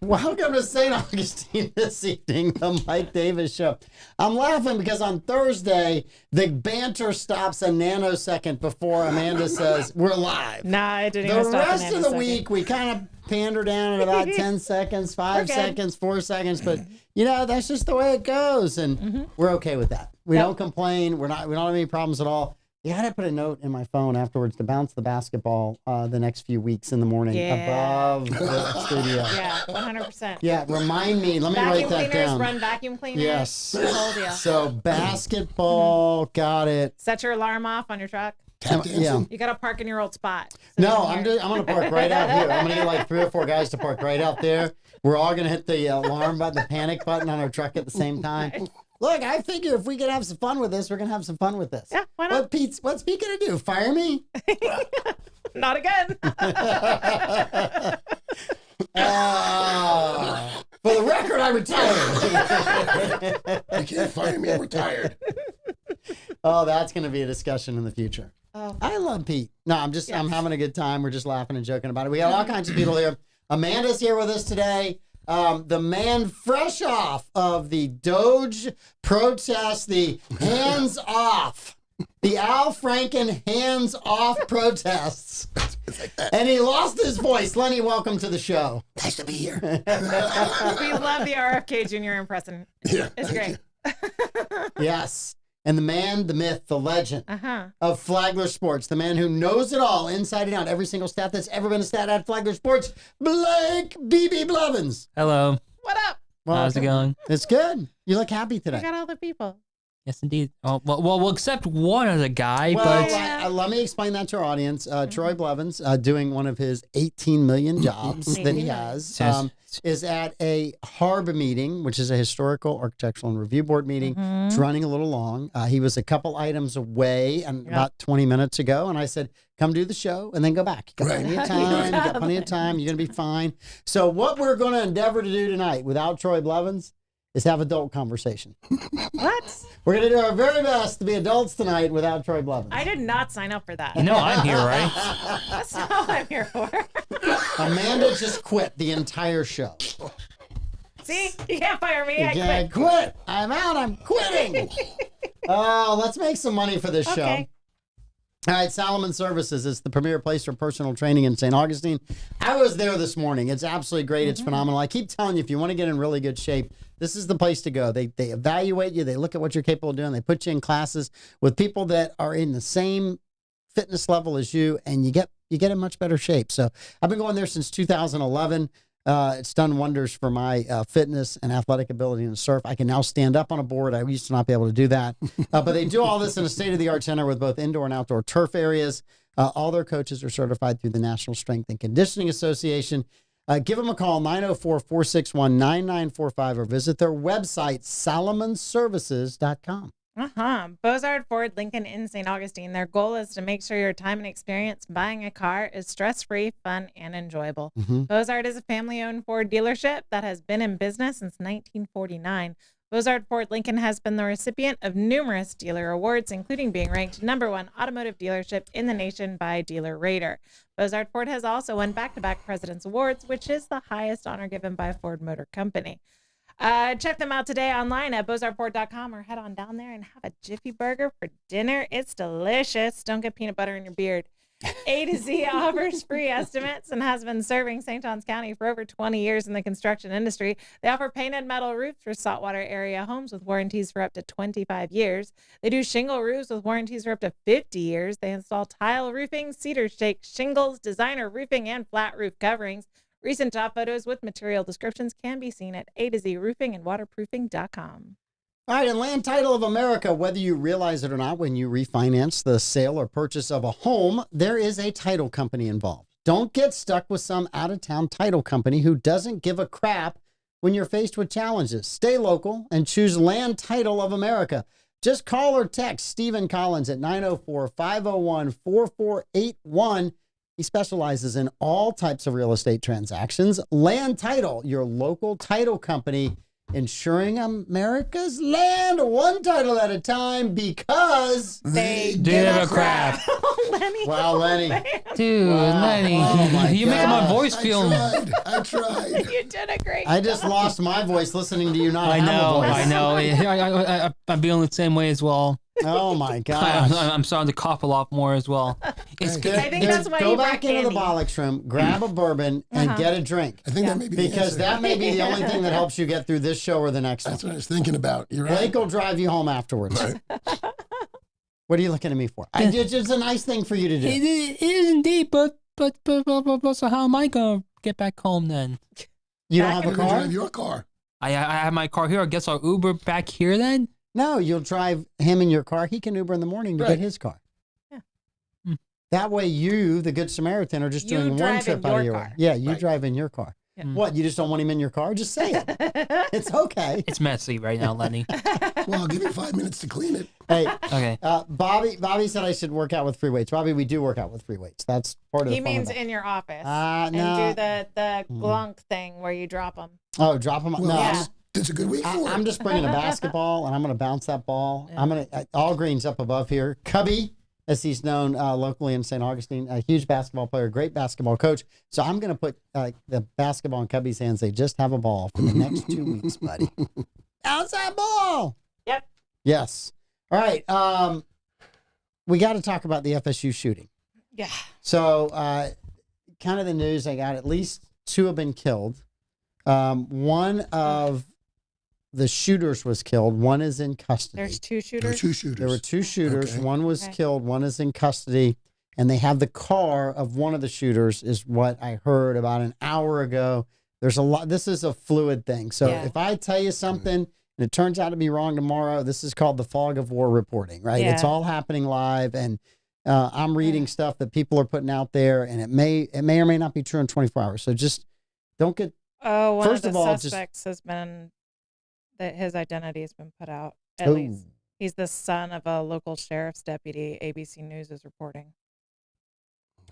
Welcome to St. Augustine this evening, the Mike Davis Show. I'm laughing because on Thursday, the banter stops a nanosecond before Amanda says, we're live. Nah, it didn't even The stop rest of the week, we kind of pander down at about 10 seconds, 5 seconds, 4 seconds. But, you know, that's just the way it goes. And we're okay with that. We don't complain. We don't have any problems at all. You had to put a note in my phone afterwards to bounce the basketball the next few weeks in the morning above the studio. Yeah, 100%. Yeah, remind me. Let me write that down. Run vacuum cleaners. Yes. The whole deal. So basketball, got it. Set your alarm off on your truck. Yeah. You got to park in your old spot. No, I'm going to park right out here. I'm going to get like 3 or 4 guys to park right out there. We're all going to hit the alarm button, the panic button on our truck at the same time. Look, I figure if we can have some fun with this, we're going to have some fun with this. Yeah, why not? What's Pete going to do? Fire me? Not again. For the record, I retired. You can't fire me, I'm retired. Oh, that's going to be a discussion in the future. Oh. I love Pete. No, I'm having a good time. We're just laughing and joking about it. We got all kinds of people here. Amanda's here with us today. The man fresh off of the Doge protest, the hands off, the Al Franken hands off protests. Like that. And he lost his voice. Lenny, welcome to the show. Nice to be here. We love the RFK Jr. impression. Yeah, It's great. Yes. And the man, the myth, the legend of Flagler Sports, the man who knows it all inside and out, every single stat that's ever been a stat at Flagler Sports, Blake BB Blevins. Hello. What up? How's it going? It's good. You look happy today. We got all the people. Yes, indeed. Oh, well, except one other guy, Well, but let me explain that to our audience. Troy Blevins, doing one of his 18 million jobs that he has, is at a HARB meeting, which is a Historical Architectural and Review Board meeting. It's running a little long. He was a couple items away about 20 minutes ago, and I said, come do the show and then go back. You got plenty of time. You got plenty of time. You're going to be fine. So what we're going to endeavor to do tonight without Troy Blevins is have adult conversation. What? We're going to do our very best to be adults tonight without Troy Blevins. I did not sign up for that. you know I'm here, right? That's not what I'm here for. Amanda just quit the entire show. See? You can't fire me. I I quit. quit. I'm out. I'm quitting. Let's make some money for this show. Okay. All right, Salomon Services is the premier place for personal training in St. Augustine. I was there this morning. It's absolutely great. It's phenomenal. I keep telling you, if you want to get in really good shape, this is the place to go. They evaluate you. They look at what you're capable of doing. They put you in classes with people that are in the same fitness level as you, and you get in much better shape. So I've been going there since 2011. It's done wonders for my fitness and athletic ability in the surf. I can now stand up on a board. I used to not be able to do that. But they do all this in a state-of-the-art center with both indoor and outdoor turf areas. All their coaches are certified through the National Strength and Conditioning Association. Give them a call, 904-461-9945, or visit their website, salomonservices.com. Bozard Ford Lincoln in St. Augustine. Their goal is to make sure your time and experience buying a car is stress-free, fun, and enjoyable. Bozard is a family-owned Ford dealership that has been in business since 1949. Bozard Ford Lincoln has been the recipient of numerous dealer awards, including being ranked #1 automotive dealership in the nation by Dealer Rater. Bozard Ford has also won back-to-back President's Awards, which is the highest honor given by Ford Motor Company. Check them out today online at bozardford.com, or head on down there and have a Jiffy Burger for dinner. It's delicious. Don't get peanut butter in your beard. A to Z offers free estimates and has been serving St. Johns County for over 20 years in the construction industry. They offer painted metal roofs for saltwater area homes with warranties for up to 25 years. They do shingle roofs with warranties for up to 50 years. They install tile roofing, cedar shake shingles, designer roofing, and flat roof coverings. Recent job photos with material descriptions can be seen at A to Z Roofing and Waterproofing.com. All right, and Land Title of America, whether you realize it or not, when you refinance the sale or purchase of a home, there is a title company involved. Don't get stuck with some out-of-town title company who doesn't give a crap when you're faced with challenges. Stay local and choose Land Title of America. Just call or text Stephen Collins at 904-501-4481. He specializes in all types of real estate transactions. Land Title, your local title company ensuring America's land one title at a time because They Give a crap. Lenny. wow, Lenny. Dude, Wow. Lenny, Oh my you making my gosh. voice I feel. tried. You did a great I just lost my voice listening to you not I have know, a voice. I know. I'm feeling the same way as well. Oh my I'm, gosh. I'm starting to cough a lot more as well. It's Hey. good. I think that's why go you back brought into the candy. Bollox room, grab a bourbon, and get a drink. I think Yeah. that may be the Because answer. that may be the only thing that helps you get through this show or the next That's one. what I was thinking about. You're right. Blake will drive you home afterwards. Right. What are you looking at me for? It's just a nice thing for you to do. It is indeed, but so how am I gonna get back home then? You don't Back have a You're gonna car? drive your car. I have my car here. I guess I'll Uber back here then. No, you'll drive him in your car. He can Uber in the morning to Right. get his car. Yeah. That way you, the Good Samaritan, are just You doing one drive trip in out of your your car. way. Yeah, you Right. drive in your car. Yeah. What, you just don't want him in your car? Just say it. It's okay. It's messy right now, Lenny. Well, I'll give you 5 minutes to clean it. Hey, Okay. Bobby said I should work out with free weights. Bobby, we do work out with free weights. That's part of He the fun of means it. in your office. No. And do the glunk thing where you drop them. Oh, drop them. Well, No, Yeah. it's a good week for I'm it. just bringing a basketball, and I'm going to bounce that ball. Yeah. I'm going to all greens up above here. Cubby, as he's known locally in St. Augustine, a huge basketball player, great basketball coach. So I'm going to put the basketball in Cubby's hands. They just have a ball for the next 2 weeks, buddy. Bounce that ball. Yep. Yes. All right. We got to talk about the FSU shooting. Yeah. So, kind of the news I got, at least 2 have been killed. One of the shooters was killed. One is in custody. There's 2 There were shooters. 2 shooters. There were 2 shooters. Okay. One was Okay. killed. One is in custody. And they have the car of one of the shooters, is what I heard about an hour ago. There's a lot. This is a fluid thing. So Yeah. if I tell you something and it turns out to be wrong tomorrow, this is called the fog of war reporting, right? It's Yeah. all happening live. And I'm reading stuff that people are putting out there, and it may or may not be true in 24 hours. So just don't get. Oh, one First of of the all, just- suspects has been that his identity has been put out. At Oh. least he's the son of a local sheriff's deputy. ABC News is reporting.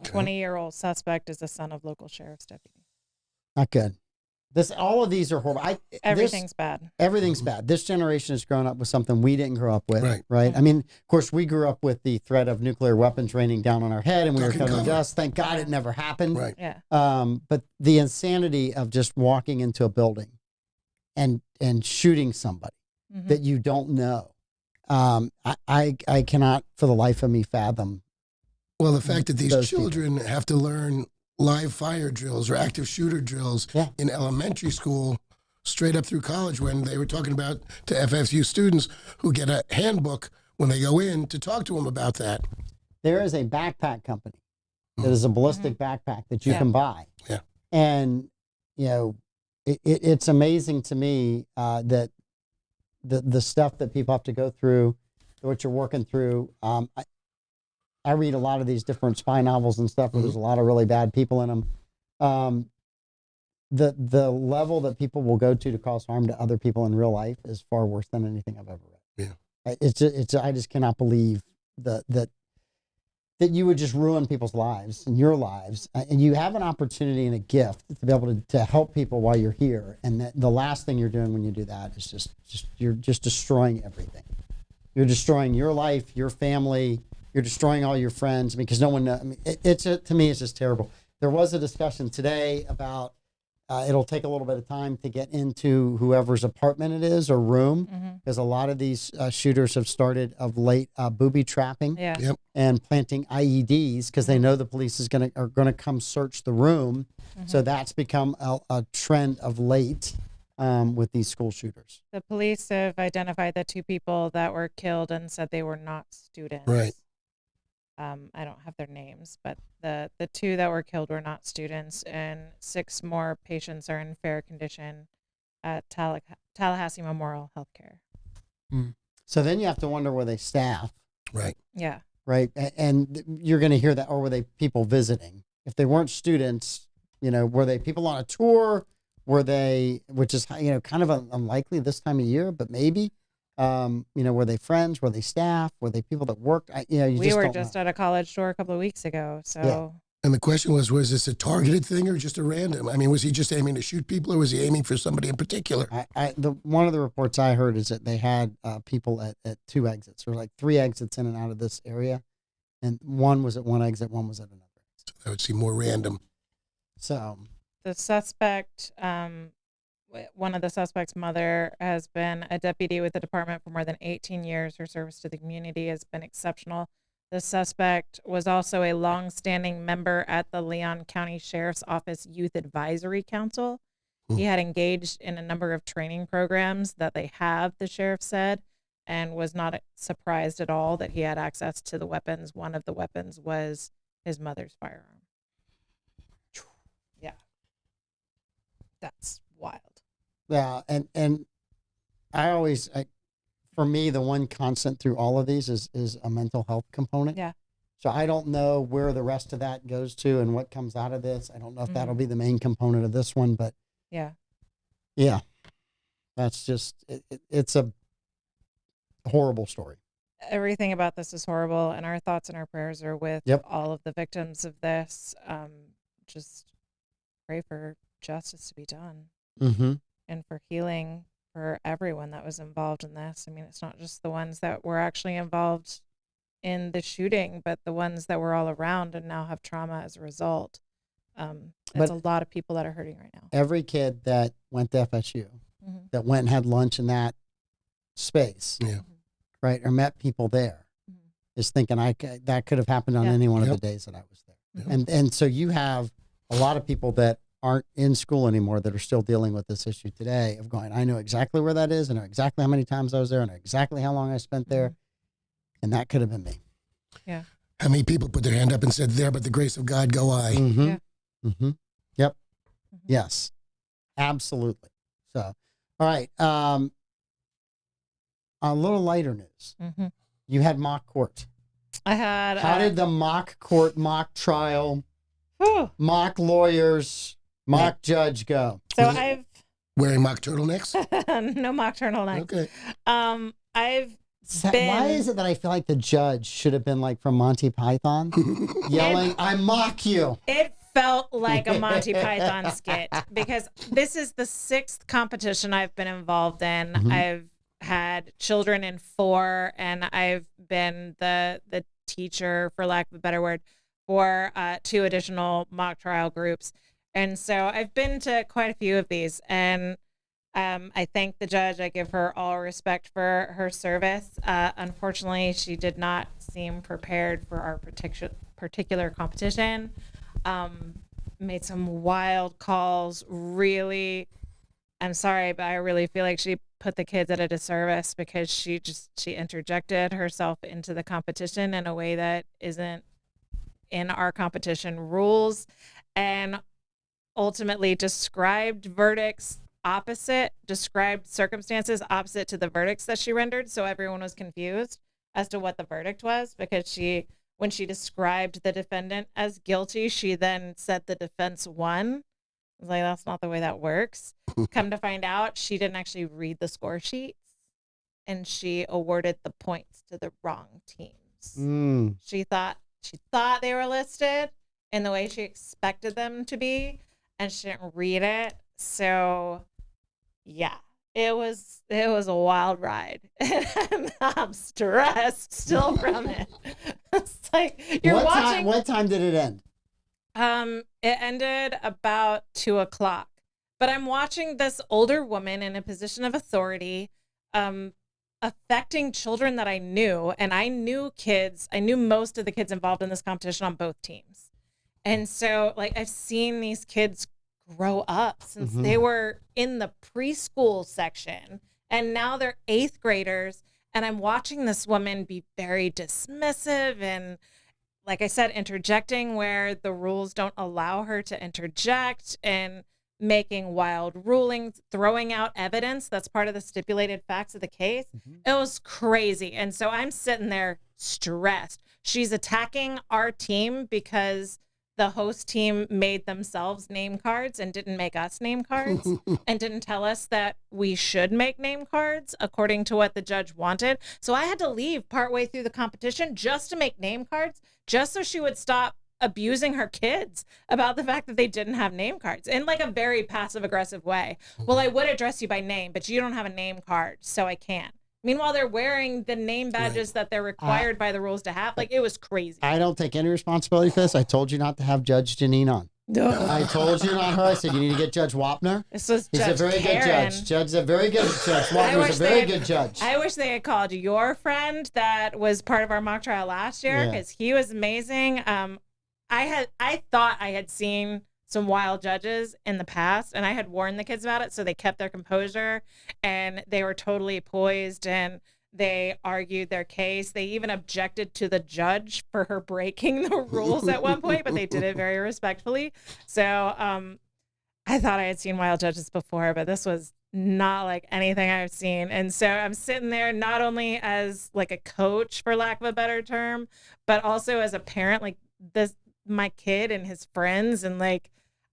Okay. 20-year-old suspect is the son of local sheriff's deputy. Not good. All of these are horrible. Everything's bad. Everything's bad. This generation has grown up with something we didn't grow up with, Right. I mean, of course, we grew up with the threat of nuclear weapons raining down on our head, and we were Duck and covered in cover. dust. Thank God it never happened. Right. Yeah. But the insanity of just walking into a building and shooting somebody Mhm. that you don't know, I cannot for the life of me fathom. Well, the fact that these Those people. children have to learn live fire drills or active shooter drills Yeah. in elementary school straight up through college, when they were talking about to FSU students who get a handbook when they go in to talk to them about that. There is a backpack company that is a ballistic backpack that you Yeah. can buy. Yeah. And, it's amazing to me that the stuff that people have to go through, what you're working through. I read a lot of these different spy novels and stuff where there's a lot of really bad people in them. The level that people will go to cause harm to other people in real life is far worse than anything I've ever read. Yeah. I just cannot believe that you would just ruin people's lives and your lives. And you have an opportunity and a gift to be able to help people while you're here. And that the last thing you're doing when you do that is you're just destroying everything. You're destroying your life, your family. You're destroying all your friends because no one knows. I mean, to me, it's just terrible. There was a discussion today about it'll take a little bit of time to get into whoever's apartment it is or room, because a lot of these shooters have started of late booby trapping Yeah. Yep. and planting IEDs because they know the police are gonna come search the room. So that's become a trend of late with these school shooters. The police have identified the 2 people that were killed and said they were not students. Right. I don't have their names, but the 2 that were killed were not students, and 6 more patients are in fair condition at Tallahassee Memorial Healthcare. So then you have to wonder, were they staff, Right. Yeah. right? And you're going to hear that, or were they people visiting? If they weren't students, were they people on a tour? Were they, which is kind of unlikely this time of year, but maybe. Were they friends? Were they staff? Were they people that worked? You We just were don't just know. at a college tour a couple of weeks ago, so And the question was this a targeted thing or just a random? I mean, was he just aiming to shoot people or was he aiming for somebody in particular? One of the reports I heard is that they had people at 2 exits, or like 3 exits in and out of this area. And one was at one exit, one was at another exit. So that would seem more random. So The suspect, one of the suspect's mother has been a deputy with the department for more than 18 years. Her service to the community has been exceptional. The suspect was also a longstanding member at the Leon County Sheriff's Office Youth Advisory Council. He had engaged in a number of training programs that they have, the sheriff said, and was not surprised at all that he had access to the weapons. One of the weapons was his mother's firearm. Yeah. That's wild. yeah, and for me, the one constant through all of these is a mental health component. Yeah. So I don't know where the rest of that goes to and what comes out of this. I don't know if that'll be the main component of this one, but Yeah. that's just, it's a horrible story. Everything about this is horrible, and our thoughts and our prayers are with Yep. all of the victims of this. Just pray for justice to be done Mm-hmm. and for healing for everyone that was involved in this. I mean, it's not just the ones that were actually involved in the shooting, but the ones that were all around and now have trauma as a result. It's a lot of people that are hurting right now. Every kid that went to FSU, Mhm. that went and had lunch in that space, Yeah. right, or met people there, Mhm. is thinking that could have happened on Yeah. any one of Yep. the days that I was there. Mhm. And so you have a lot of people that aren't in school anymore that are still dealing with this issue today of going, I know exactly where that is. I know exactly how many times I was there. I know exactly how long I spent there. And that could have been me. Yeah. How many people put their hand up and said, there, but the grace of God go I? Mm-hmm. Yeah. Mm-hmm. Yep. Mhm. Yes. Absolutely. So, all right. A little lighter news. Mhm. You had mock court. I had. How did the mock court, mock trial, Whew. mock lawyers, mock judge go? So Was it- I've Wearing mock turtlenecks? no mock turtleneck. Okay. I've Why been- is it that I feel like the judge should have been like from Monty Python, yelling, I mock you? It felt like a Monty Python skit because this is the 6th competition I've been involved in. Mhm. I've had children in 4, and I've been the teacher, for lack of a better word, for 2 additional mock trial groups. And so I've been to quite a few of these, and I thank the judge. I give her all respect for her service. Unfortunately, she did not seem prepared for our particular competition. Made some wild calls. Really, I'm sorry, but I really feel like she put the kids at a disservice because she interjected herself into the competition in a way that isn't in our competition rules, and ultimately described circumstances opposite to the verdicts that she rendered. So everyone was confused as to what the verdict was, because when she described the defendant as guilty, she then said the defense won. I was like, that's not the way that works. Come to find out, she didn't actually read the score sheets, and she awarded the points to the wrong teams. Mm. She thought they were listed in the way she expected them to be, and she didn't read it. So yeah, it was a wild ride. And I'm stressed still from it. It's like you're watching. What time did it end? It ended about 2:00. But I'm watching this older woman in a position of authority, affecting children that I knew, and I knew most of the kids involved in this competition on both teams. And so, like, I've seen these kids grow up since Mhm. they were in the preschool section, and now they're 8th graders. And I'm watching this woman be very dismissive and, like I said, interjecting where the rules don't allow her to interject, and making wild rulings, throwing out evidence that's part of the stipulated facts of the case. It was crazy. And so I'm sitting there stressed. She's attacking our team because the host team made themselves name cards and didn't make us name cards, and didn't tell us that we should make name cards according to what the judge wanted. So I had to leave partway through the competition just to make name cards, just so she would stop abusing her kids about the fact that they didn't have name cards in like a very passive aggressive way. Well, I would address you by name, but you don't have a name card, so I can't. Meanwhile, they're wearing the name badges that they're required by the rules to have. Like, it was crazy. I don't take any responsibility for this. I told you not to have Judge Janine on. No. I told you not her. I said you need to get Judge Wapner. This was He's Judge a very Karen. good judge. Judge's a very good judge. Wapner's a very good judge. I wish they had called your friend that was part of our mock trial last year, because he was amazing. I thought I had seen some wild judges in the past, and I had warned the kids about it, so they kept their composure and they were totally poised and they argued their case. They even objected to the judge for her breaking the rules at one point, but they did it very respectfully. So I thought I had seen wild judges before, but this was not like anything I've seen. And so I'm sitting there not only as like a coach, for lack of a better term, but also as a parent, like my kid and his friends, and like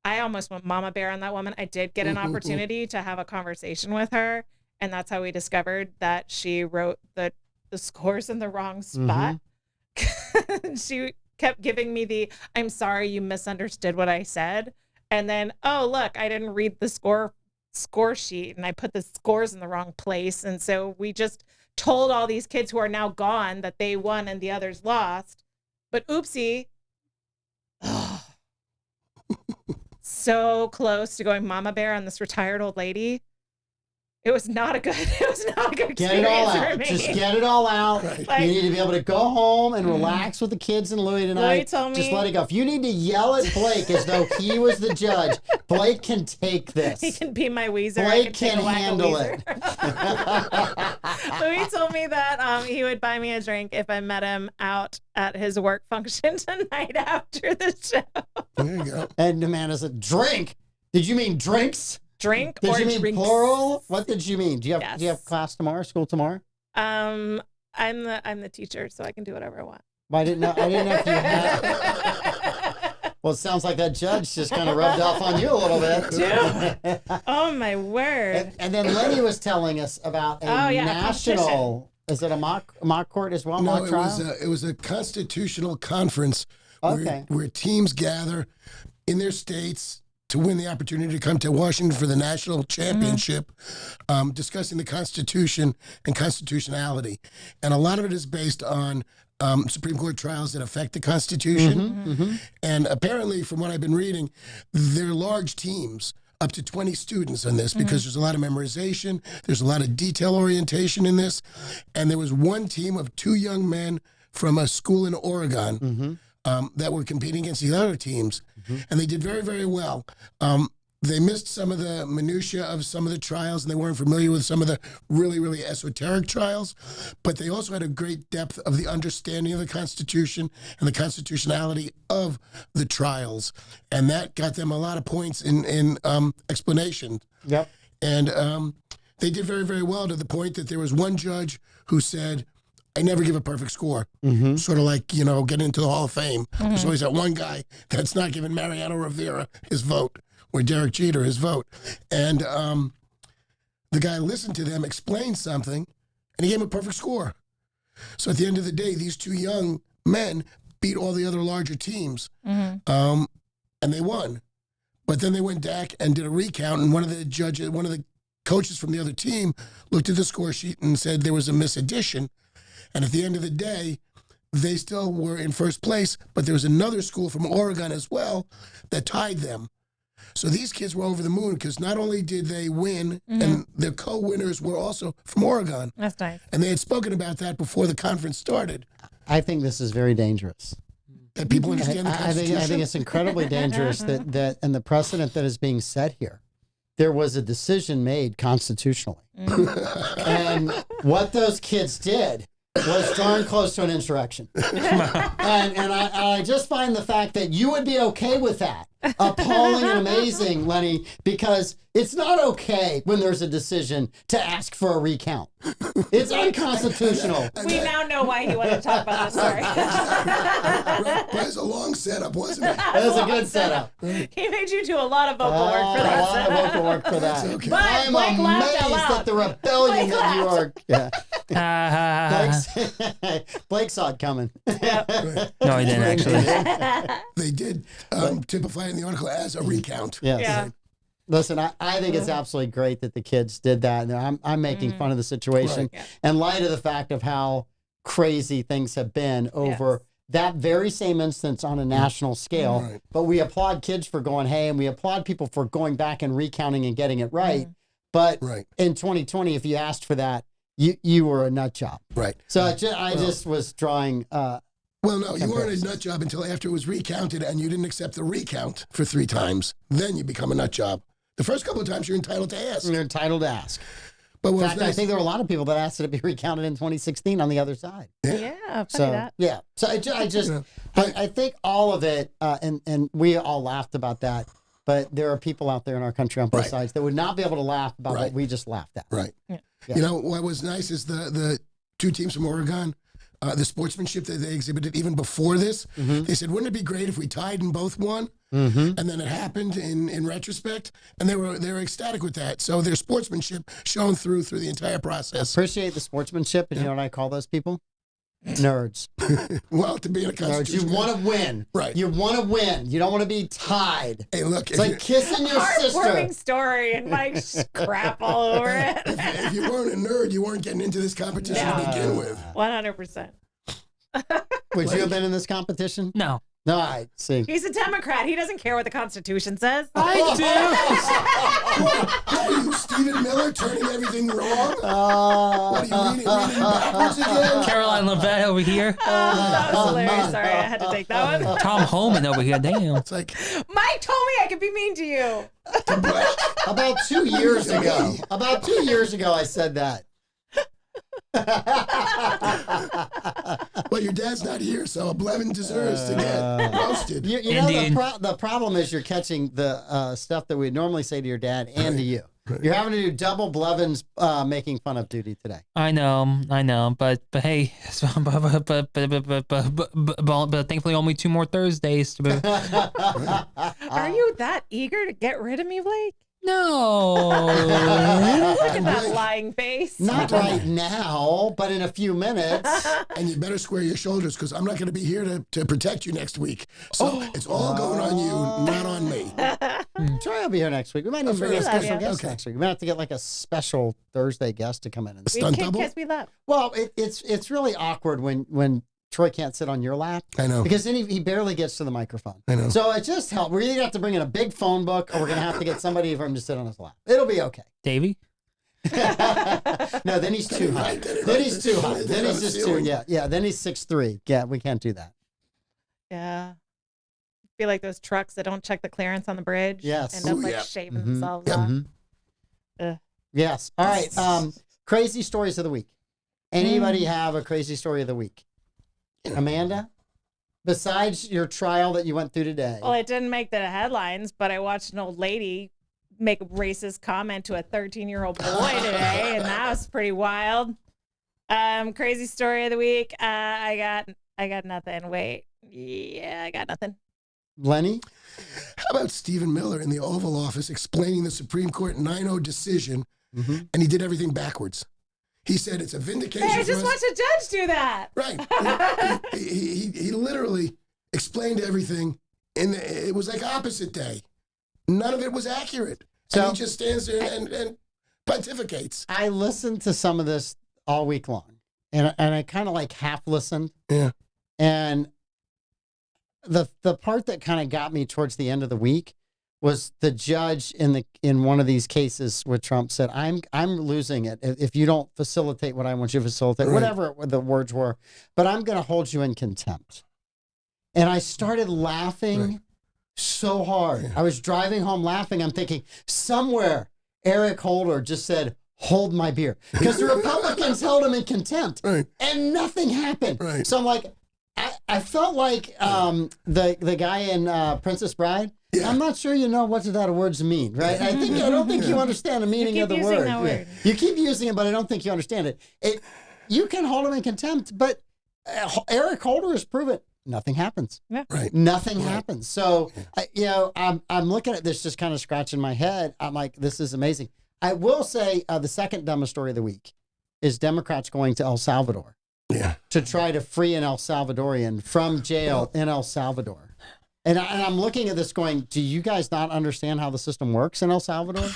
I almost went mama bear on that woman. I did get an opportunity to have a conversation with her, and that's how we discovered that she wrote the scores in the wrong spot. She kept giving me the, I'm sorry, you misunderstood what I said. And then, oh, look, I didn't read the score sheet and I put the scores in the wrong place. And so we just told all these kids who are now gone that they won and the others lost. But oopsie. So close to going mama bear on this retired old lady. It was not a good experience. Get it all for out. me. Just get it all out. Like, you need to be able to go home and relax with the kids and Louie tonight. Louie told me, just let it go. If you need to yell at Blake as though he was the judge, Blake can take this. he can be my Weezer. Blake can handle it. Louie told me that he would buy me a drink if I met him out at his work function tonight after the show. There you go. And Amanda said, drink? Did you mean drinks? Drink Did or you mean drinks? plural? What did you mean? Do you have class tomorrow? School tomorrow? I'm the teacher, so I can do whatever I want. Well, I didn't know if you had. Well, it sounds like that judge just kind of rubbed off on you a little bit. Dude. Oh my word! And then Lenny was telling us about a national. Is it a mock court as well? No, mock trial? it was a constitutional conference where teams gather in their states to win the opportunity to come to Washington for the national championship, discussing the Constitution and constitutionality. And a lot of it is based on Supreme Court trials that affect the Constitution. And apparently, from what I've been reading, they're large teams, up to 20 students on this, because there's a lot of memorization, there's a lot of detail orientation in this. And there was one team of 2 young men from a school in Oregon that were competing against the other teams, and they did very, very well. They missed some of the minutia of some of the trials, and they weren't familiar with some of the really, really esoteric trials, but they also had a great depth of the understanding of the Constitution and the constitutionality of the trials, and that got them a lot of points in explanation. Yep. And they did very, very well, to the point that there was one judge who said, I never give a perfect score. Sort of like, getting into the Hall of Fame. There's always that one guy that's not giving Mariano Rivera his vote, or Derek Jeter his vote. And the guy listened to them, explain something, and he gave him a perfect score. So at the end of the day, these 2 young men beat all the other larger teams, and they won. But then they went back and did a recount, and one of the coaches from the other team looked at the score sheet and said there was a misaddition. And at the end of the day, they still were in first place, but there was another school from Oregon as well that tied them. So these kids were over the moon, because not only did they win, and their co-winners were also from Oregon. That's nice. And they had spoken about that before the conference started. I think this is very dangerous. That people understand the Constitution. I think it's incredibly dangerous that and the precedent that is being set here. There was a decision made constitutionally. And what those kids did was darn close to an insurrection. and I just find the fact that you would be okay with that appalling and amazing, Lenny, because it's not okay when there's a decision to ask for a recount. It's unconstitutional. We now know why he wanted to talk about this story. Right, but it was a long setup, wasn't it? That was a good setup. He made you do a lot of vocal work for that. A lot of vocal work for that. Okay. But I'm Blake laughed out amazed loud. at the rebellion Blake that you are. Yeah. Blake saw it coming. Right. No, he didn't actually. They did typify in the article as a recount. Yes. Yeah. Listen, I think it's absolutely great that the kids did that. And I'm making fun of the situation in light of the fact of how crazy things have been over that very same instance on a national scale. Right. But we applaud kids for going, hey, and we applaud people for going back and recounting and getting it right. But in 2020, if you asked for that, you were a nut job. Right. So I just was drawing. Well, no, you weren't a nut job until after it was recounted and you didn't accept the recount for 3 times. Then you become a nut job. The first couple of times you're entitled to ask. You're entitled to ask. But in fact, I think there were a lot of people that asked it to be recounted in 2016 on the other side. Yeah, So that. yeah, so I think all of it, and we all laughed about that. But there are people out there in our country on both sides that would not be able to laugh about what we just laughed at. Right. Yeah. You know what was nice is the 2 teams from Oregon. The sportsmanship that they exhibited even before this, they said, wouldn't it be great if we tied and both won? And then it happened in retrospect, and they were ecstatic with that. So their sportsmanship shone through the entire process. Appreciate the sportsmanship, and you know what I call those people? Nerds. Well, to be in a constitution, nerds. You want to win. Right. You want to win. You don't want to be tied. Hey, look. It's like kissing your sister. Heartwarming story and like crap all over it. If you weren't a nerd, you weren't getting into this competition to begin with. 100%. Would you have been in this competition? No. No, I see. He's a Democrat. He doesn't care what the Constitution says. I What are you, Stephen Miller, turning everything wrong? What are you reading backwards again? do. Caroline Levet over here. That was hilarious. Sorry, I had to take that one. Tom Homan over here. Damn. It's like, Mike told me I could be mean to you. About 2 years ago. About 2 years ago, I said that. well, your dad's not here, so Blevin deserves to get roasted. You know, the problem is you're catching the stuff that we normally say to your dad and to you. You're having to do double Blevin's making fun of duty today. I know, but hey, but thankfully only 2 more Thursdays. Are you that eager to get rid of me, Blake? No. Look at that lying face. Not right now, but in a few minutes. And you better square your shoulders because I'm not going to be here to protect you next week. So it's all going on you, not on me. Troy will be here next week. We might even bring a special guest next week. We might have to get like a special Thursday guest to come in and stunt double. Because we love. Well, it's really awkward when Troy can't sit on your lap. I know. Because then he barely gets to the microphone. I know. So it just helps. We're either going to have to bring in a big phone book or we're going to have to get somebody for him to sit on his lap. It'll be okay. Davey? No, then he's too high. Then he's too high. Then he's just too, yeah. Then he's 6'3". Yeah, we can't do that. Yeah. I feel like those trucks that don't check the clearance on the bridge. Yes. End up shaving themselves off. Yes. All right. Crazy stories of the week. Anybody have a crazy story of the week? Amanda? Besides your trial that you went through today. Well, it didn't make the headlines, but I watched an old lady make a racist comment to a 13-year-old boy today, and that was pretty wild. Crazy story of the week. I got nothing. Wait. Yeah, I got nothing. Lenny? How about Stephen Miller in the Oval Office explaining the Supreme Court 9-0 decision, and he did everything backwards? He said it's a vindication. Hey, I just watched a judge do that. Right. he literally explained everything, and it was like opposite day. None of it was accurate. So, and he just stands there and pontificates. I listened to some of this all week long, and I kind of like half listened. Yeah. And the part that kind of got me towards the end of the week was the judge in one of these cases with Trump said, I'm losing it if you don't facilitate what I want you to facilitate, whatever the words were, but I'm going to hold you in contempt. And I started laughing so hard. Yeah. I was driving home laughing. I'm thinking somewhere Eric Holder just said, hold my beer, because the Republicans held him in contempt and nothing happened. Right. So I'm like, I felt like the guy in Princess Bride. Yeah. I'm not sure you know what that words mean, right? I don't think you understand the meaning of the word. That word. You keep using it, but I don't think you understand it. You can hold him in contempt, but Eric Holder has proven nothing happens. Yeah. Right. Nothing happens. So, I'm looking at this just kind of scratching my head. I'm like, this is amazing. I will say the second dumbest story of the week is Democrats going to El Salvador to try to free an El Salvadorian from jail in El Salvador. And I'm looking at this going, do you guys not understand how the system works in El Salvador?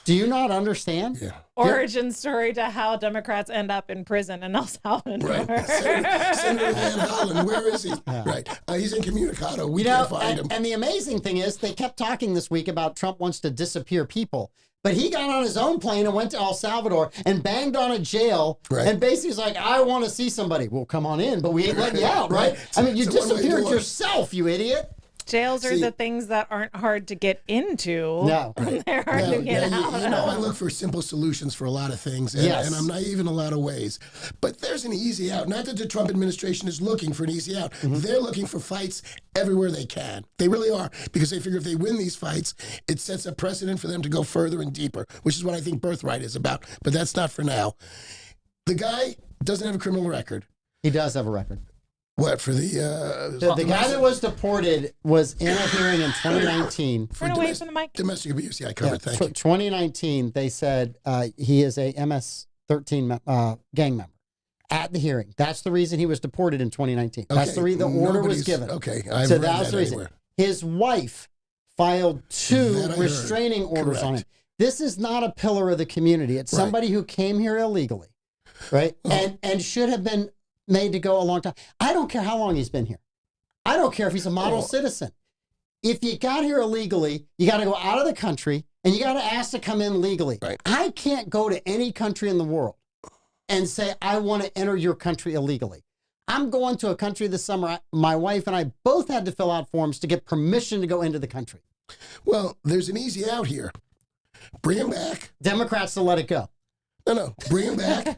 Do you not understand? Yeah. Origin story to how Democrats end up in prison in El Salvador. Right. Senator Van Hollen, where is he? Yeah. Right. He's incommunicado. We can't find him. And the amazing thing is they kept talking this week about Trump wants to disappear people. But he got on his own plane and went to El Salvador and banged on a jail. Right. And basically was like, I want to see somebody. Well, come on in, but we ain't letting you out, right? I mean, you disappeared yourself, you idiot. Jails are the things that aren't hard to get into. No. They're hard to get out. You know, I look for simple solutions for a lot of things, and I'm naive in a lot of ways. But there's an easy out. Not that the Trump administration is looking for an easy out. Mm-hmm. They're looking for fights everywhere they can. They really are, because they figure if they win these fights, it sets a precedent for them to go further and deeper, which is what I think Birthright is about. But that's not for now. The guy doesn't have a criminal record. He does have a record. What, for the guy that was deported was in a hearing in 2019. Turn away from the mic. Domestic abuse, I covered, thank you. 2019, they said he is a MS-13 gang member at the hearing. That's the reason he was deported in 2019. That's the reason the order was given. Okay, so that was the reason. His wife filed 2 restraining orders on him. This is not a pillar of the community. It's somebody who came here illegally, right? And should have been made to go a long time. I don't care how long he's been here. I don't care if he's a model citizen. If you got here illegally, you got to go out of the country and you got to ask to come in legally. Right. I can't go to any country in the world and say, I want to enter your country illegally. I'm going to a country this summer. My wife and I both had to fill out forms to get permission to go into the country. Well, there's an easy out here. Bring him back. Democrats to let it go. No. Bring him back.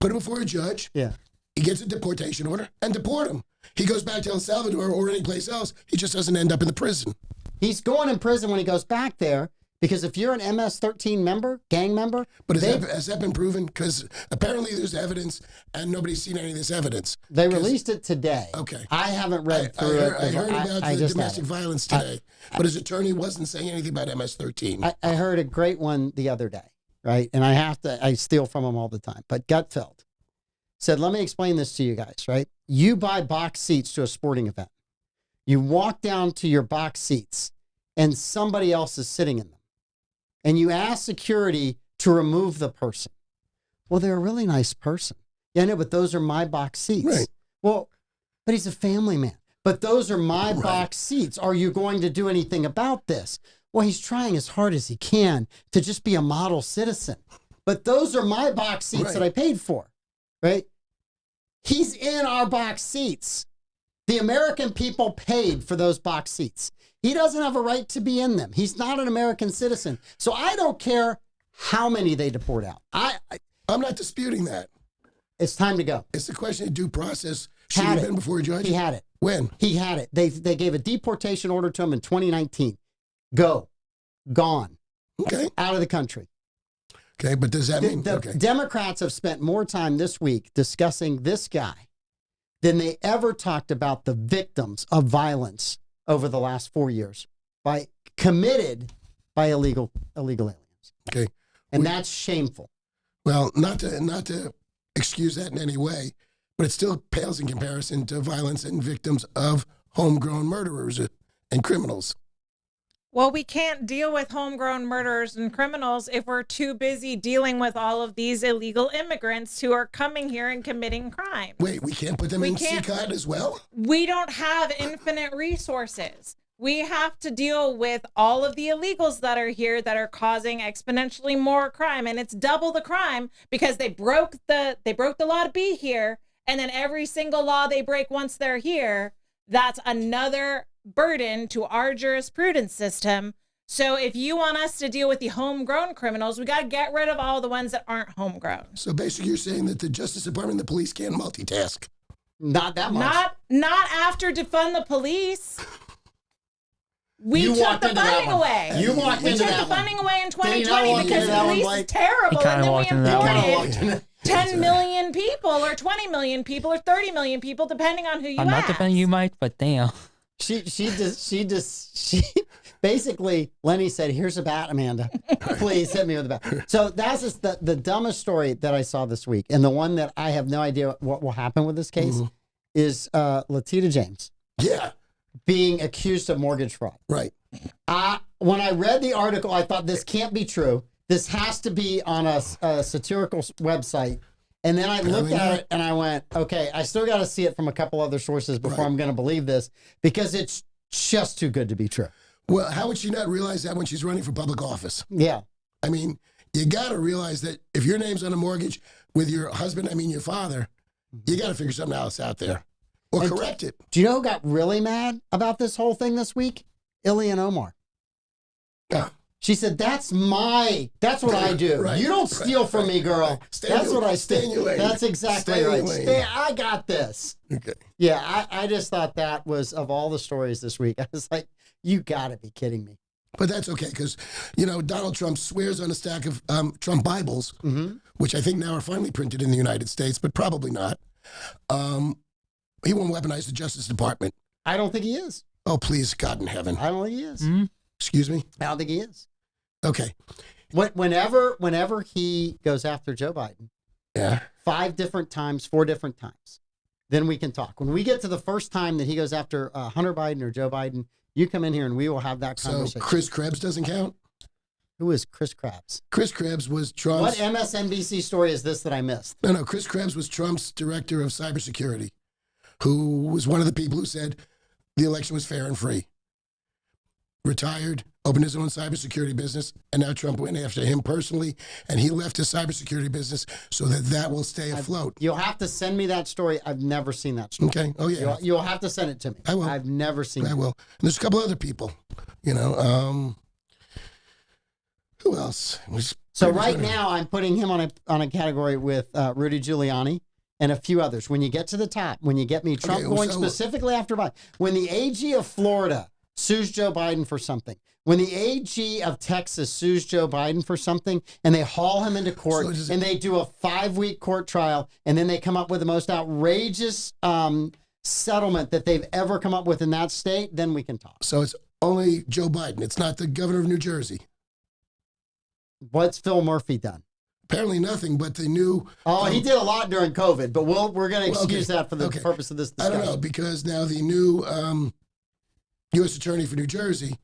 Put him before a judge. Yeah. He gets a deportation order and deport him. He goes back to El Salvador or any place else. He just doesn't end up in the prison. He's going in prison when he goes back there, because if you're an MS-13 member, gang member. But has that been proven? Because apparently there's evidence and nobody's seen any of this evidence. They released it today. Okay. I haven't read through it. I heard about the domestic violence today, but his attorney wasn't saying anything about MS-13. I heard a great one the other day, right? And I steal from him all the time. But Gutfeld said, let me explain this to you guys, right? You buy box seats to a sporting event. You walk down to your box seats and somebody else is sitting in them. And you ask security to remove the person. Well, they're a really nice person. Yeah, I know, but those are my box seats. Right. Well, but he's a family man. But those are my box seats. Are you going to do anything about this? Well, he's trying as hard as he can to just be a model citizen. But those are my box seats that I paid for, right? He's in our box seats. The American people paid for those box seats. He doesn't have a right to be in them. He's not an American citizen. So I don't care how many they deport out. I'm not disputing that. It's time to go. It's the question of due process. Should he have been before a judge? He had it. When? He had it. They gave a deportation order to him in 2019. Go. Gone. Okay. Out of the country. Okay, but does that mean... The Democrats have spent more time this week discussing this guy than they ever talked about the victims of violence over the last 4 years committed by illegal aliens. Okay. And that's shameful. Well, not to excuse that in any way, but it still pales in comparison to violence and victims of homegrown murderers and criminals. Well, we can't deal with homegrown murderers and criminals if we're too busy dealing with all of these illegal immigrants who are coming here and committing crime. Wait, we can't put them in CCOT as well? We don't have infinite resources. We have to deal with all of the illegals that are here that are causing exponentially more crime. And it's double the crime because they broke the law to be here. And then every single law they break once they're here, that's another burden to our jurisprudence system. So if you want us to deal with the homegrown criminals, we got to get rid of all the ones that aren't homegrown. So basically you're saying that the Justice Department and the police can't multitask. Not that much. Not after defund the police. We took the funding away. You walked into that. We took the funding away in 2020 because the police is terrible, and then we imported 10 million people or 20 million people or 30 million people, depending on who you ask. I'm not defending you, Mike, but damn. basically, Lenny said, "Here's a bat, Amanda. Please hit me with a bat." So that's just the dumbest story that I saw this week, and the one that I have no idea what will happen with this case is Latita James. Yeah. Being accused of mortgage fraud. Right. When I read the article, I thought this can't be true. This has to be on a satirical website. And then I looked at it and I went, okay, I still got to see it from a couple other sources before I'm going to believe this because it's just too good to be true. Well, how would she not realize that when she's running for public office? Yeah. I mean, you got to realize that if your name's on a mortgage with your husband, I mean your father, you got to figure something else out there or correct it. Do you know who got really mad about this whole thing this week? Illian Omar. Yeah. She said, that's what I do. Right, you don't steal from me, girl. Right. That's what I steal. That's exactly right. I got this. Okay. Yeah, I just thought that was, of all the stories this week, I was like, you got to be kidding me. But that's okay because, Donald Trump swears on a stack of Trump Bibles, which I think now are finally printed in the United States, but probably not. He won't weaponize the Justice Department. I don't think he is. Oh, please, God in heaven. I don't think he is. Mm-hmm. Excuse me? I don't think he is. Okay. Whenever he goes after Joe Biden, 4 different times, then we can talk. When we get to the first time that he goes after Hunter Biden or Joe Biden, you come in here and we will have that conversation. So Chris Krebs doesn't count? Who is Chris Krebs? Chris Krebs was Trump's... What MSNBC story is this that I missed? No, Chris Krebs was Trump's director of cybersecurity, who was one of the people who said the election was fair and free. Retired, opened his own cybersecurity business, and now Trump went after him personally, and he left his cybersecurity business so that will stay afloat. You'll have to send me that story. I've never seen that story. Okay. Oh, yeah. You'll have to send it to me. I will. I've never seen it. I will. And there's a couple other people, Who else? So right now, I'm putting him on a category with Rudy Giuliani and a few others. When you get to the top, when you get me Trump going specifically after Biden, when the AG of Florida sues Joe Biden for something, when the AG of Texas sues Joe Biden for something, and they haul him into court, and they do a 5-week court trial, and then they come up with the most outrageous settlement that they've ever come up with in that state, then we can talk. So it's only Joe Biden. It's not the governor of New Jersey. What's Phil Murphy done? Apparently nothing, but the new... he did a lot during COVID, but we're going to excuse that for the purpose of this discussion. I don't know, because now the new U.S. Attorney for New Jersey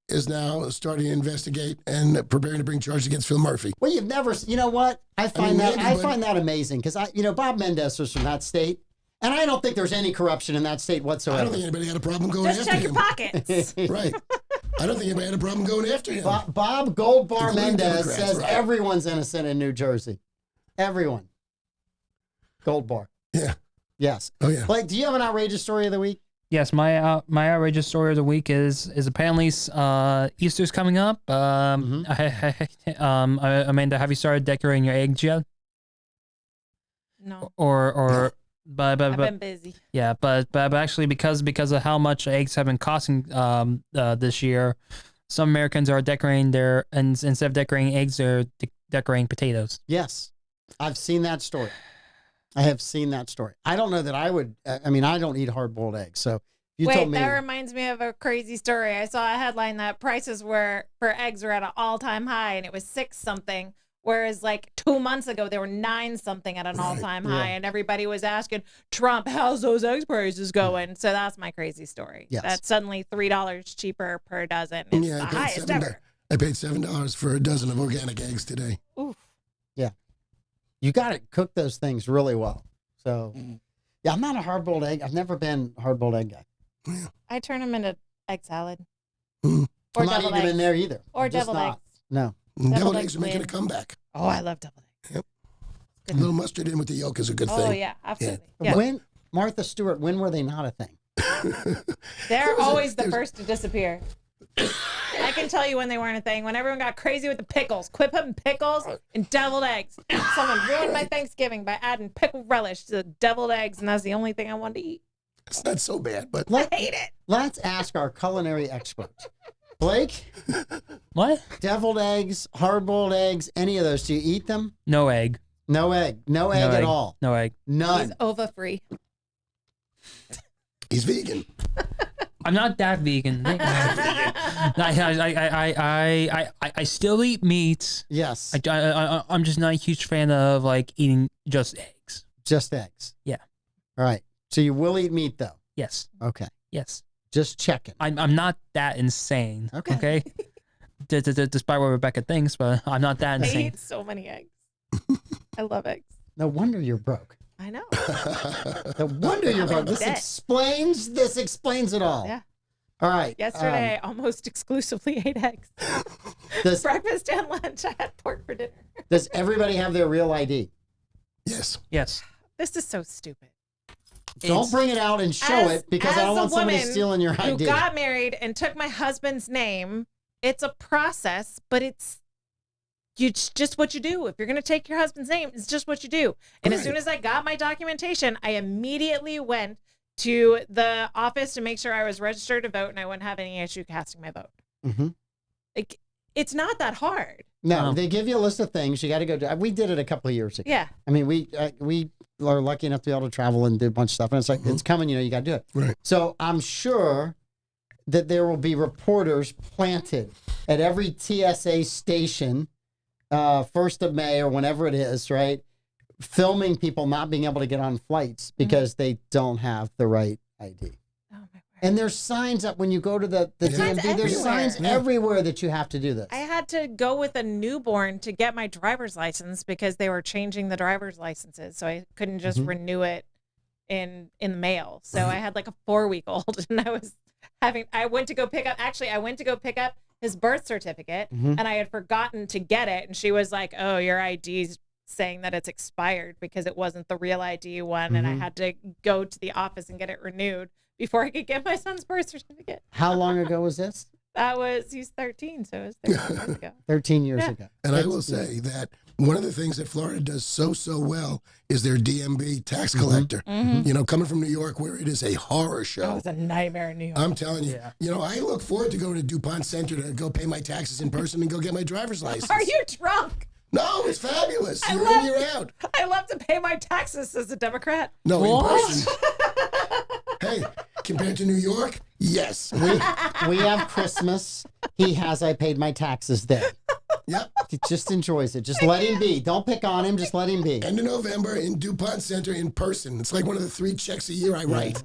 is now starting to investigate and preparing to bring charges against Phil Murphy. Well, you've never... You know what? I find that amazing, because Bob Mendez was from that state, and I don't think there's any corruption in that state whatsoever. I don't think anybody had a problem going after him. Just check your pockets. Right. I don't think anybody had a problem going after him. Bob Goldbar Mendez says everyone's innocent in New Jersey. Everyone. Goldbar. Yeah. Yes. Oh, yeah. Blake, do you have an outrageous story of the week? Yes, my outrageous story of the week is apparently Easter's coming up. Amanda, have you started decorating your eggs yet? No. Or but I've been busy. Yeah, but actually because of how much eggs have been costing this year, some Americans are decorating instead of decorating eggs, they're decorating potatoes. Yes, I've seen that story. I have seen that story. I don't know that I would. I mean, I don't eat hard-boiled eggs. So you told me. That reminds me of a crazy story. I saw a headline that prices for eggs were at an all-time high, and it was 6-something. Whereas like 2 months ago, they were 9-something at an all-time high, and everybody was asking Trump, "How's those eggs prices going?" So that's my crazy story. Yes. That's suddenly $3 cheaper per dozen. It's the highest ever. I paid $7 for a dozen of organic eggs today. Oof. Yeah. You got to cook those things really well. So, yeah, I'm not a hard-boiled egg. I've never been a hard-boiled egg guy. Yeah. I turn them into egg salad. Mm. Or I'm not eating them in there either. Or deviled eggs. No. Deviled eggs are making a comeback. Oh, I love deviled eggs. Yep. A little mustard in with the yolk is a good thing. Oh, yeah, absolutely. Yeah. When, Martha Stewart, when were they not a thing? They're always the first to disappear. I can tell you when they weren't a thing. When everyone got crazy with the pickles. Quit putting pickles in deviled eggs. Someone ruined my Thanksgiving by adding pickle relish to the deviled eggs, and that's the only thing I wanted to eat. It's not so bad, but... I hate it. Let's ask our culinary expert. Blake? What? Deviled eggs, hard-boiled eggs, any of those. Do you eat them? No egg. No egg. No egg at all. No egg. None. He's ova free. He's vegan. I'm not that vegan. I still eat meat. Yes. I'm just not a huge fan of like eating just eggs. Just eggs. Yeah. All right. So you will eat meat though. Yes. Okay. Yes. Just checking. I'm not that insane. Okay. Okay. Despite what Rebecca thinks, but I'm not that I insane. eat so many eggs. I love eggs. No wonder you're broke. I know. No wonder you're broke. in This debt. explains it all. Yeah. All right. Yesterday, I almost exclusively ate eggs. Does, Breakfast and lunch, I had pork for dinner. does everybody have their real ID? Yes. Yes. This is so stupid. Don't bring it out and show As- it because I as don't a want somebody woman stealing your Who ID. got married and took my husband's name. It's a process, but it's just what you do. If you're going to take your husband's name, it's just what you do. And as Right. soon as I got my documentation, I immediately went to the office to make sure I was registered to vote and I wouldn't have any issue casting my vote. Mhm. Like, it's not that hard. No, they give you a list of things you got to go do. We did it a couple of years ago. Yeah. I mean, we are lucky enough to be able to travel and do a bunch of stuff. And it's like, it's coming, you got to do it. Right. So I'm sure that there will be reporters planted at every TSA station, 1st of May or whenever it is, right? Filming people not being able to get on flights because they don't have the right ID. Oh, my word. And there's signs up when you go to the Yeah. DMV. There's everywhere. signs Yeah. everywhere that you have to do this. I had to go with a newborn to get my driver's license because they were changing the driver's licenses. So I couldn't just renew it in the mail. So I had like a 4-week-old and I went to go pick up his birth certificate and I had forgotten to get it. And she was like, oh, your ID's saying that it's expired because it wasn't the real ID one. And I had to go to the office and get it renewed before I could get my son's birth certificate. How long ago was this? He's 13. So it was 13 years ago. 13 years Yeah. ago. And I will say that one of the things that Florida does so well is their DMV tax collector. You know, coming from New York where it is a horror Oh, show. it's a nightmare in New York. I'm telling you, I look forward to going to DuPont Center to go pay my taxes in person and go get my driver's license. Are you drunk? No, it's fabulous. You're love- in, you're out. I love to pay my taxes as a Democrat. No, in person. Hey, compared to New York, yes. We have Christmas. He has I paid my taxes day. Yep. He just enjoys it. Just let him be. Don't pick on him. Just let him be. End of November in DuPont Center in person. It's like one of the 3 checks a year I write.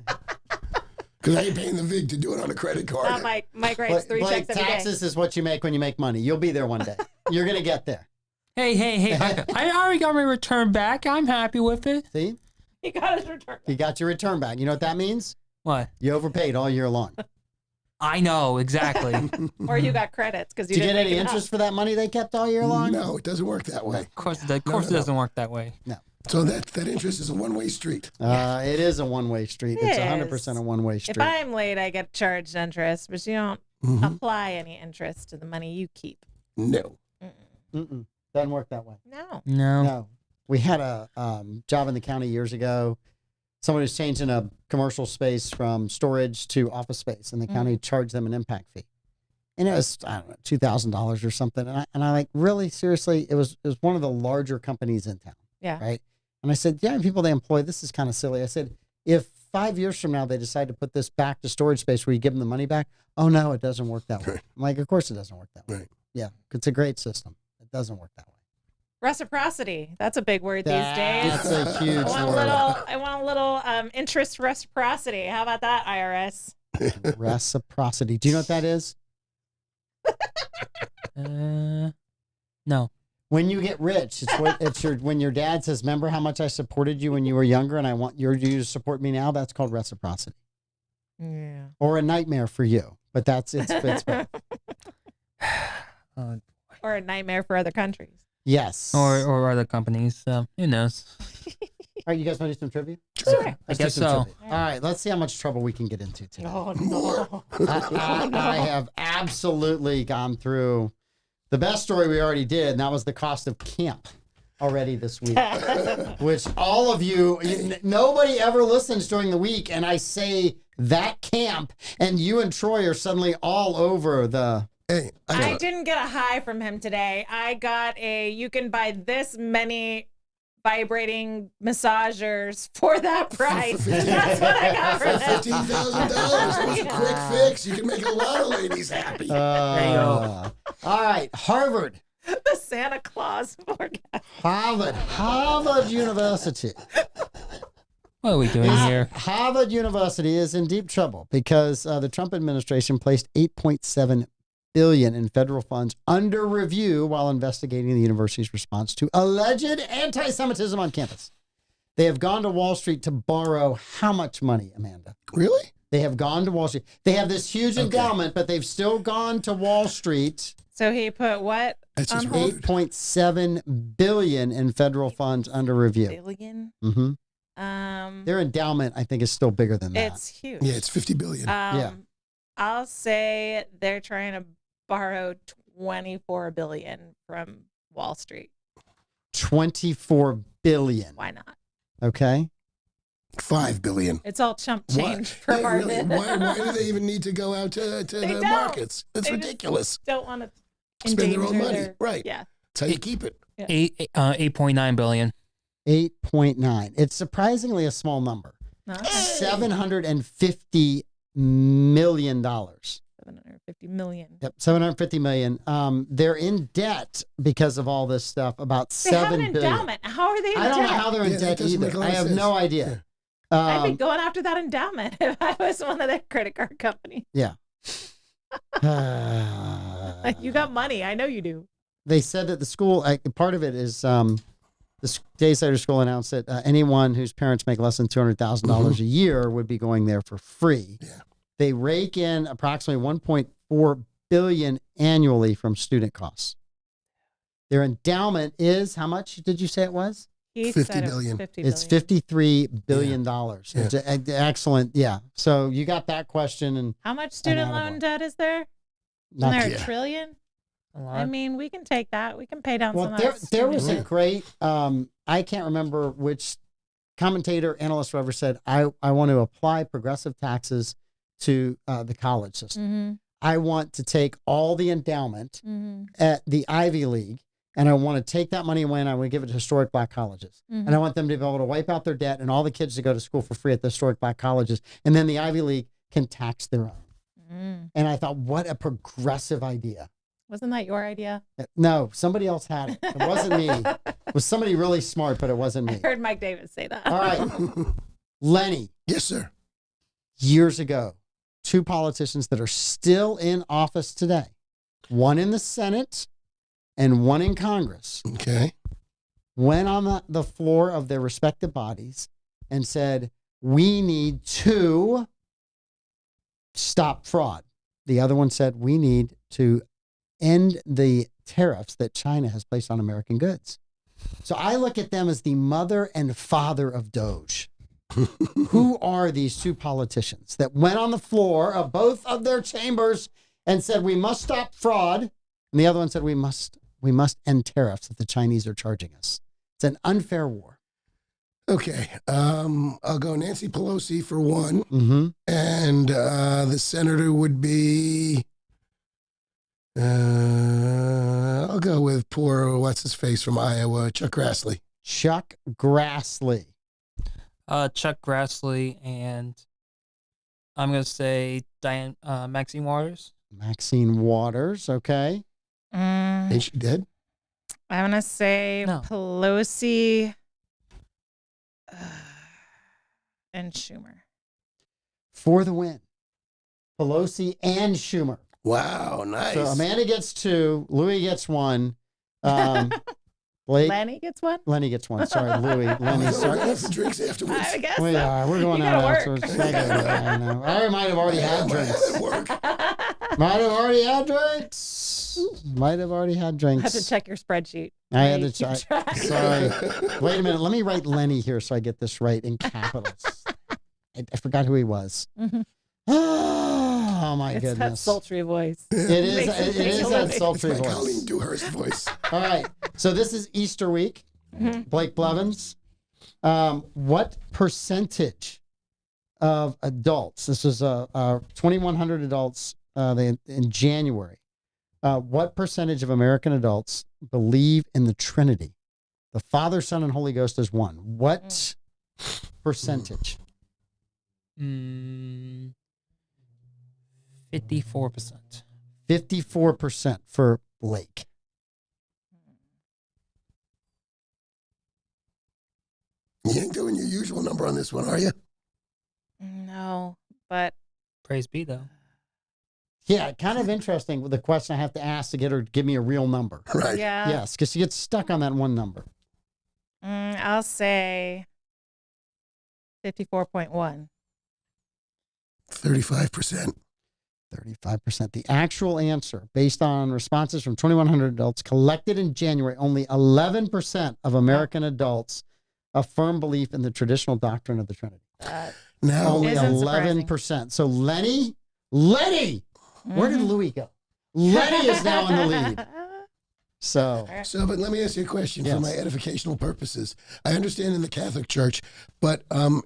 Because I ain't paying the VIG to do it on a credit card. Mike writes 3 Blake, checks every day. taxes is what you make when you make money. You'll be there one day. You're going to get there. Hey. I already got my return back. I'm happy with it. See? He got his return. You got your return back. You know what that means? What? You overpaid all year long. I know, exactly. Or you got credits because you Did you didn't get any make it interest up. for that money they kept all year long? No, it doesn't work that way. Of course, it no. doesn't work that way. No. So that interest is a one-way street. It is a one-way street. It It's is. 100% a one-way street. If I'm late, I get charged interest, but you don't apply any interest to the money you keep. No. Mm-mm. Doesn't work that way. No. No. We had a job in the county years ago. Someone was changing a commercial space from storage to office space, and the county charged them an impact fee. And it was, I don't know, $2,000 or something. And I like, really, seriously, it was one of the larger companies in town. Yeah. Right. And I said, yeah, people they employ, this is kind of silly. I said, if 5 years from now they decide to put this back to storage space where you give them the money back, oh, no, it doesn't work that way. Right. I'm like, of course it doesn't work that way. Right. Yeah. It's a great system. It doesn't work that way. Reciprocity. That's a big word these days. That's a huge word. I want a little interest reciprocity. How about that, IRS? Reciprocity. Do you know what that is? No. When you get rich, when your dad says, "Remember how much I supported you when you were younger, and I want you to support me now." That's called reciprocity, Yeah. or a nightmare for you. But it's both. Or a nightmare for other countries. Yes. Or other companies. Who knows? All right, you guys want to do some trivia? Sure. Let's guess do some so. trivia. All right, let's see how much trouble we can get into today. Oh no. I have absolutely gone through the best story we already did, and that was the cost of camp already this week. Which all of you, nobody ever listens during the week, and I say that camp, and you and Troy are suddenly all over the... Hey, I didn't get a high from him today. I got you can buy this many vibrating massagers for that price. That's what I got for that. $15,000. It was a quick fix. You can make a lot of ladies happy. There you go. All right, Harvard. The Santa Claus forecast. Harvard University. What are we doing here? Harvard University is in deep trouble because the Trump administration placed $8.7 billion in federal funds under review while investigating the university's response to alleged anti-Semitism on campus. They have gone to Wall Street to borrow how much money, Amanda? Really? They have gone to Wall Street. They have this huge endowment, but they've still gone to Wall Street. So he put what That's on just hold? rude. $8.7 billion in federal funds under review. Billion. Mm-hmm. Their endowment, I think, is still bigger than that. It's huge. Yeah, it's $50 billion. I'll say they're trying to borrow $24 billion from Wall Street. $24 billion. Why not? Okay. $5 billion. It's all chump change for Hey, Harvard. really? Why do they even need to go out to the don't. markets? That's They just ridiculous. Don't want to Spend their own money. Their, Right. Yeah. That's how you keep it. 8.9 billion. 8.9. It's surprisingly a small number. No, $750 million. 750 million. Yep, $750 million. They're in debt because of all this stuff. About They have $7 an billion. endowment. How are they in I don't know debt? how they're in Yeah, that debt doesn't make either. a lot I of have sense. no idea. I'd be going after that endowment if I was one of their credit card company. Yeah. Like, you got money. I know you do. They said that the school, part of it is the Days Later School announced that anyone whose parents make less than $200,000 a year would be going there for free. Yeah. They rake in approximately $1.4 billion annually from student costs. Their endowment is, how much did you say it was? He 50 said it was billion. 50 It's billion. $53 billion. Yeah. It's excellent. Yeah. So you got that question. And How much student attaboy. loan debt is there? not Isn't there Yeah. a trillion? A lot. I mean, we can take that. We can pay down well, some there, of that. there was a student great, I can't remember which commentator, analyst, whoever said, I want to apply progressive taxes to the college system. I want to take all the endowment at the Ivy League, and I want to take that money away and I want to give it to historic black colleges. And I want them to be able to wipe out their debt and all the kids to go to school for free at the historic black colleges. And then the Ivy League can tax their own. And I thought, what a progressive idea. Wasn't that your idea? No, somebody else had it. It wasn't me. It was somebody really smart, but it wasn't I me. heard Mike Davis say that. All right. Lenny, Yes, sir. years ago, two politicians that are still in office today, one in the Senate and one in Congress, Okay. went on the floor of their respective bodies and said, we need to stop fraud. The other one said, we need to end the tariffs that China has placed on American goods. So I look at them as the mother and father of Doge. Who are these two politicians that went on the floor of both of their chambers and said, we must stop fraud? And the other one said, we must end tariffs that the Chinese are charging us. It's an unfair war. Okay. I'll go Nancy Pelosi for one. Mm-hmm. And the senator would be, I'll go with poor, what's his face from Iowa, Chuck Grassley. Chuck Grassley. Chuck Grassley, and I'm gonna say Maxine Waters. Maxine Waters. Okay. Ain't she dead? I'm going to say No. Pelosi and Schumer. For the win. Pelosi and Schumer. Wow, nice. So Amanda gets two. Louis gets one. Blake. Lenny gets one? Lenny gets one. Sorry, Louis. Lenny. We're Sorry. going for drinks afterwards. I guess We so. are. We're going You out gotta afterwards. work. I know. I might have already had drinks. That'd work. Might have already had drinks. Might have already had I drinks. have to check your spreadsheet. I had You to keep check. track. Sorry. Wait a minute. Let me write Lenny here so I get this right in capitals. I forgot who he was. Mhm. Oh, my It's that goodness. sultry voice. It is, Makes it it take is a that living. It's sultry my Colleen voice. Dewhurst voice. All right. So this is Easter week. Blake Blevins. What percentage of adults, this is 2,100 adults in January, what percentage of American adults believe in the Trinity? The Father, Son, and Holy Ghost is one. What percentage? 54%. 54% for Blake. You ain't doing your usual number on this one, are you? No, but Praise be, though. Yeah, kind of interesting with the question I have to ask to get her to give me a real number. Right. yeah. Yes, because she gets stuck on that one number. I'll say 54.1. 35%. 35%. The actual answer, based on responses from 2,100 adults collected in January, only 11% of American adults affirm belief in the traditional doctrine of the Trinity. Now, Only Isn't 11%. So Lenny, where did Louis go? Lenny is now in the lead. So, but let me ask you a question Yes. for my edificational purposes. I understand in the Catholic Church, but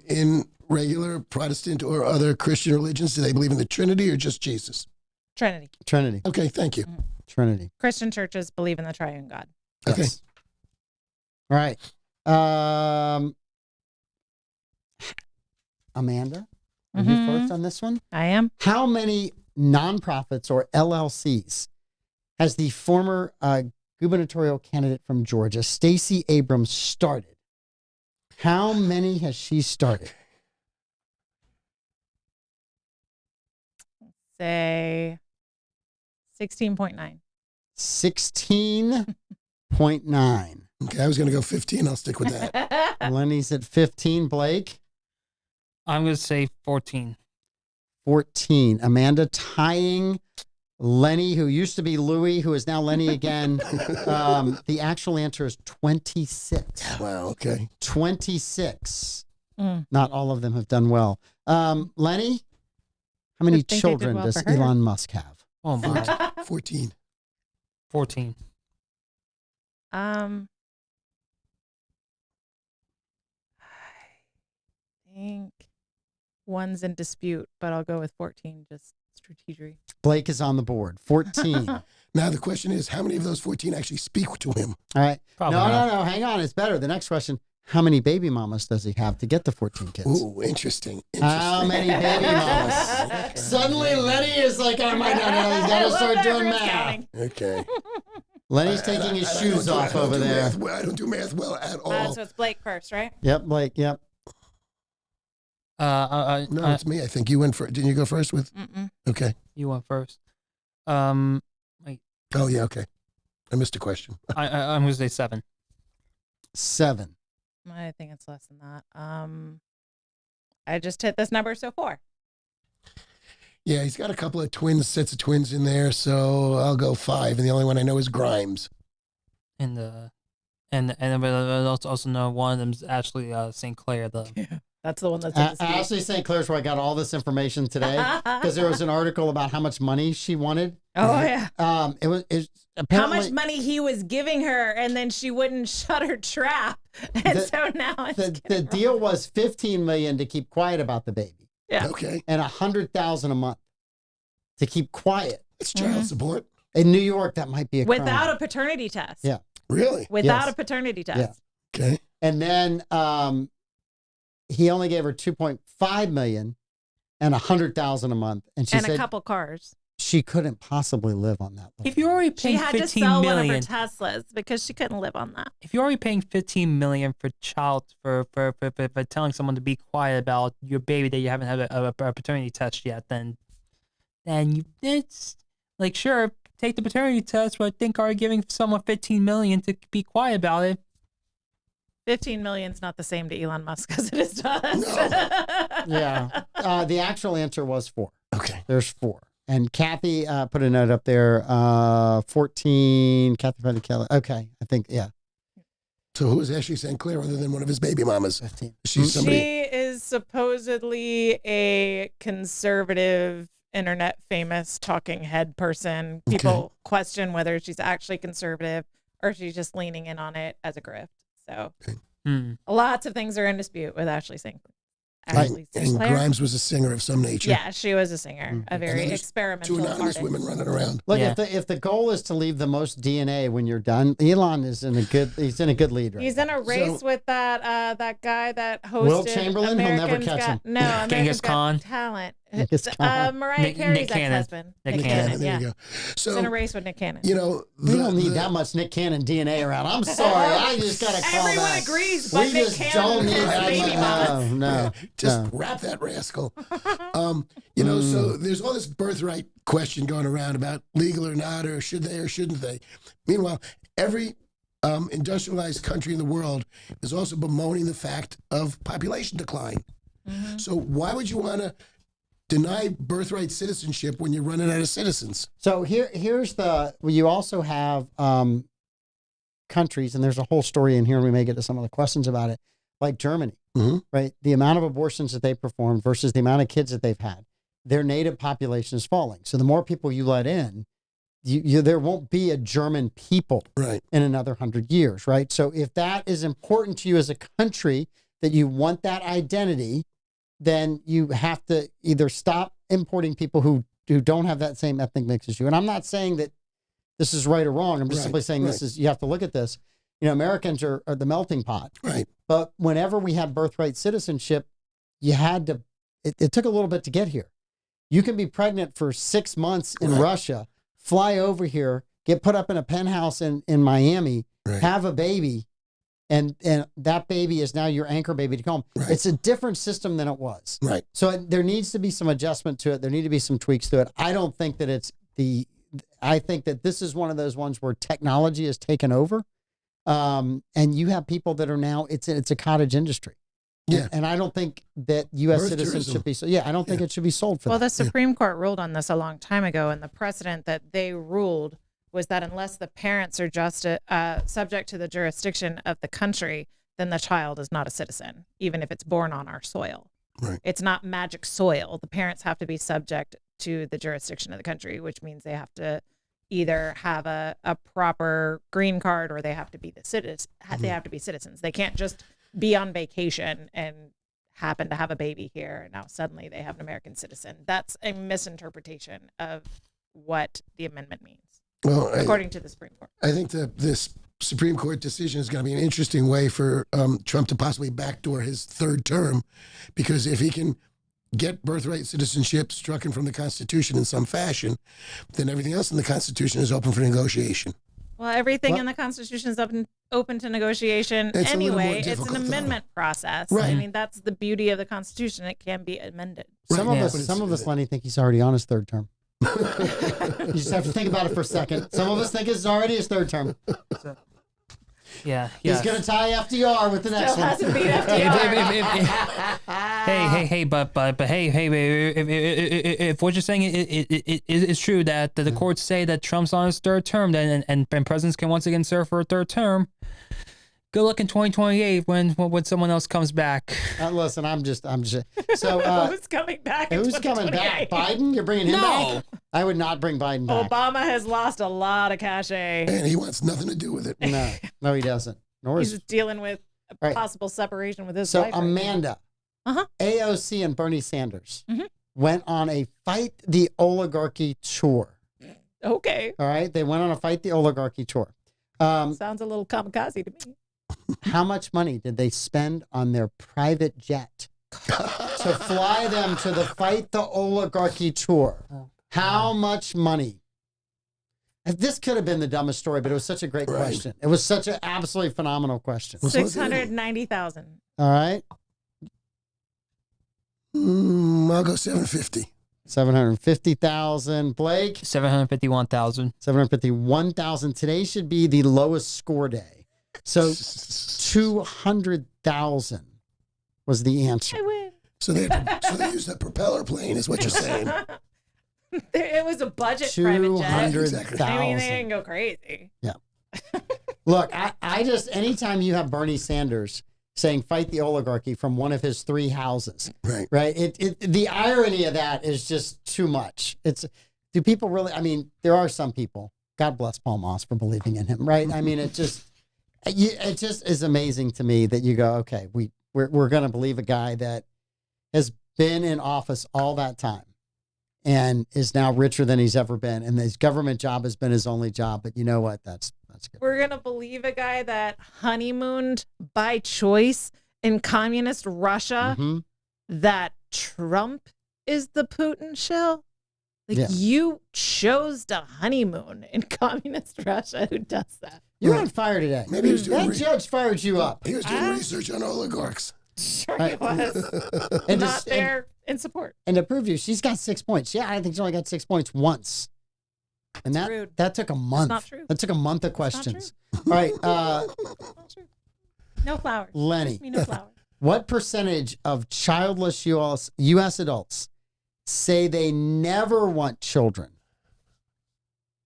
in regular Protestant or other Christian religions, do they believe in the Trinity or just Jesus? Trinity. Trinity. Okay, thank you. Trinity. Christian churches believe in the triune God. Okay. Yes. All right. Amanda, are you first on this one? I am. How many nonprofits or LLCs has the former gubernatorial candidate from Georgia, Stacey Abrams, started? How many has she started? Say 16.9. 16.9. Okay, I was going to go 15. I'll stick with that. Lenny's at 15. Blake? I'm going to say 14. 14. Amanda tying Lenny, who used to be Louis, who is now Lenny again. The actual answer is 26. Wow, okay. 26. Not all of them have done well. Lenny, how many think they did children well does for her. Elon Musk have? Oh, my. 14. 14. I think one's in dispute, but I'll go with 14, just strategy. Blake is on the board. 14. All Now the question is, how many of those 14 actually speak to him? right. Probably No, not. no. Hang on. It's better. The next question. How many baby mamas does he have to get the 14 kids? Ooh, interesting. How many baby mamas? Suddenly Lenny is like, oh my God, he's got to start doing math. Okay. Lenny's taking his shoes off over there. I don't do math well at all. So it's Blake first, right? Yep, Blake, yep. No, it's me. I think you went first. Didn't you go first with? Okay. You went first. Oh, yeah, okay. I missed a question. I'm going to say 7. 7. I think it's less than that. I just hit this number, so 4. Yeah, he's got a couple of sets of twins in there, so I'll go 5. And the only one I know is Grimes. And I also know one of them is actually St. Clair. That's the one that's in dispute. Ashley St. Clair's where I got all this information today because there was an article about how much money she wanted. Oh, yeah. It was How apparently much money he was giving her, and then she wouldn't shut her trap. And so now it's the deal was $15 million to keep quiet about the baby. Yeah. Okay. And $100,000 a month to keep quiet. It's child support. In New York, that might be a crime. Without a paternity test. Yeah. Really? Without Yes. a paternity test. Yeah. Okay. And then he only gave her $2.5 million and $100,000 a month, and she And said a couple cars. she couldn't possibly live on that. If you're already She paying had to 15 sell one of her million, Teslas because she couldn't live on that. if you're already paying 15 million for telling someone to be quiet about your baby that you haven't had a paternity test yet, then it's like, sure, take the paternity test, but I think already giving someone 15 million to be quiet about it. 15 million is not the same to Elon Musk as it is to us. Yeah. The actual answer was 4. Okay. There's 4. And Kathy put a note up there. 14. Kathy Petty Kelly. Okay. I think, yeah. So who is Ashley St. Clair other than one of his baby mamas? 15. She's somebody. She is supposedly a conservative, internet famous talking head person. People question whether she's actually conservative or she's just leaning in on it as a grift. So lots of things are in dispute with Ashley St. actually And player. Grimes was a singer of some nature. Yeah, she was a singer, a very experimental Two anonymous artist. women running around. Look, if the goal is to leave the most DNA when you're done, Elon is in a good lead right He's now. in a race with that guy that hosted Will Chamberlain. He'll never catch him. No, American's Khan. Got Talent. Genghis Khan. Mariah Carey's Nick Cannon. ex-husband. Nick Cannon. There Yeah. you go. So, He's in a race with Nick Cannon. you know, We don't need that much Nick Cannon DNA around. I'm sorry. I just got to call Everyone that. agrees, but We Nick just Cannon don't need is that baby much. mama. No. just wrap that rascal. You know, so there's all this birthright question going around about legal or not, or should they or shouldn't they. Meanwhile, every industrialized country in the world is also bemoaning the fact of population decline. So why would you want to deny birthright citizenship when you're running out of citizens? So here's you also have countries, and there's a whole story in here, and we may get to some of the questions about it, like Germany, right? The amount of abortions that they perform versus the amount of kids that they've had, their native population is falling. So the more people you let in, there won't be a German people in another 100 years, right? So if that is important to you as a country, that you want that identity, then you have to either stop importing people who don't have that same ethnic mix as you. And I'm not saying that this is right or wrong. I'm just simply saying this is, you have to look at this. You know, Americans are the melting pot. Right. But whenever we had birthright citizenship, you had to, it took a little bit to get here. You can be pregnant for 6 months in Russia, fly over here, get put up in a penthouse in Miami, have a baby, and that baby is now your anchor baby to come. It's a different system than it was. Right. So there needs to be some adjustment to it. There need to be some tweaks to it. I don't think that I think that this is one of those ones where technology has taken over. And you have people that are now, it's a cottage industry. Yeah. And I don't think that U.S. Birth citizens tourism. should be, I don't think it should be sold for Well, that. the Supreme Court ruled on this a long time ago, and the precedent that they ruled was that unless the parents are just subject to the jurisdiction of the country, then the child is not a citizen, even if it's born on our soil. Right. It's not magic soil. The parents have to be subject to the jurisdiction of the country, which means they have to either have a proper green card or they have to be They have to be citizens. They can't just be on vacation and happen to have a baby here and now suddenly they have an American citizen. That's a misinterpretation of what the amendment means, according to the Supreme Court. I think that this Supreme Court decision is going to be an interesting way for Trump to possibly backdoor his third term, because if he can get birthright citizenship stricken from the Constitution in some fashion, then everything else in the Constitution is open for negotiation. Well, everything in the Constitution is open to negotiation It's anyway. it's an amendment process. Right. I mean, that's the beauty of the Constitution. It can be amended. Some of us, Lenny, think he's already on his third term. You just have to think about it for a second. Some of us think it's already his third term. Yeah. He's going to tie FDR with the next Still one. hasn't beat FDR. Hey, but if what you're saying is true, that the courts say that Trump's on his third term, then and presidents can once again serve for a third term. Good luck in 2028 when someone else comes back. Listen, I'm just. So Who's coming back? in who's coming back? 2028? Biden? You're bringing him back? I would not bring Biden back. Obama has lost a lot of cachet. And he wants nothing to do with it. No, he doesn't. Nor He's is. dealing with a Right. possible separation with his So wife. right now. Amanda, AOC and Bernie Sanders Mhm. went on a Fight the Oligarchy tour. Okay. All right, they went on a Fight the Oligarchy tour. Sounds a little kamikaze to me. How much money did they spend on their private jet to fly them to the Fight the Oligarchy tour? How much money? This could have been the dumbest story, but it was such a great question. It was such an absolutely phenomenal question. 690,000. All right. I'll go 750. 750,000. Blake? 751,000. 751,000. Today should be the lowest score day. So 200,000 was the answer. I win. So they used a propeller plane, is what you're saying. It was a budget private jet. 200,000. I mean, they didn't go crazy. Yeah. Look, I just, anytime you have Bernie Sanders saying fight the oligarchy from one of his 3 houses, right? The irony of that is just too much. Do people really, I mean, there are some people, God bless Paul Moss for believing in him, right? I mean, it just is amazing to me that you go, okay, we're going to believe a guy that has been in office all that time and is now richer than he's ever been. And his government job has been his only job. But you know what? That's good. We're going to believe a guy that honeymooned by choice in communist Russia, that Trump is the Putin shill? Like, you chose to honeymoon in communist Russia. Who does that? You're on fire today. Maybe he was doing that judge fired you up. He was doing research on oligarchs. Sure he was. And Not there in support. And to prove to you, she's got 6 points. Yeah, I think she only got 6 points once. And that took a month. That's not true. That took a month of questions. All right. Not true. No flowers. Lenny. No flowers. What percentage of childless U.S. adults say they never want children?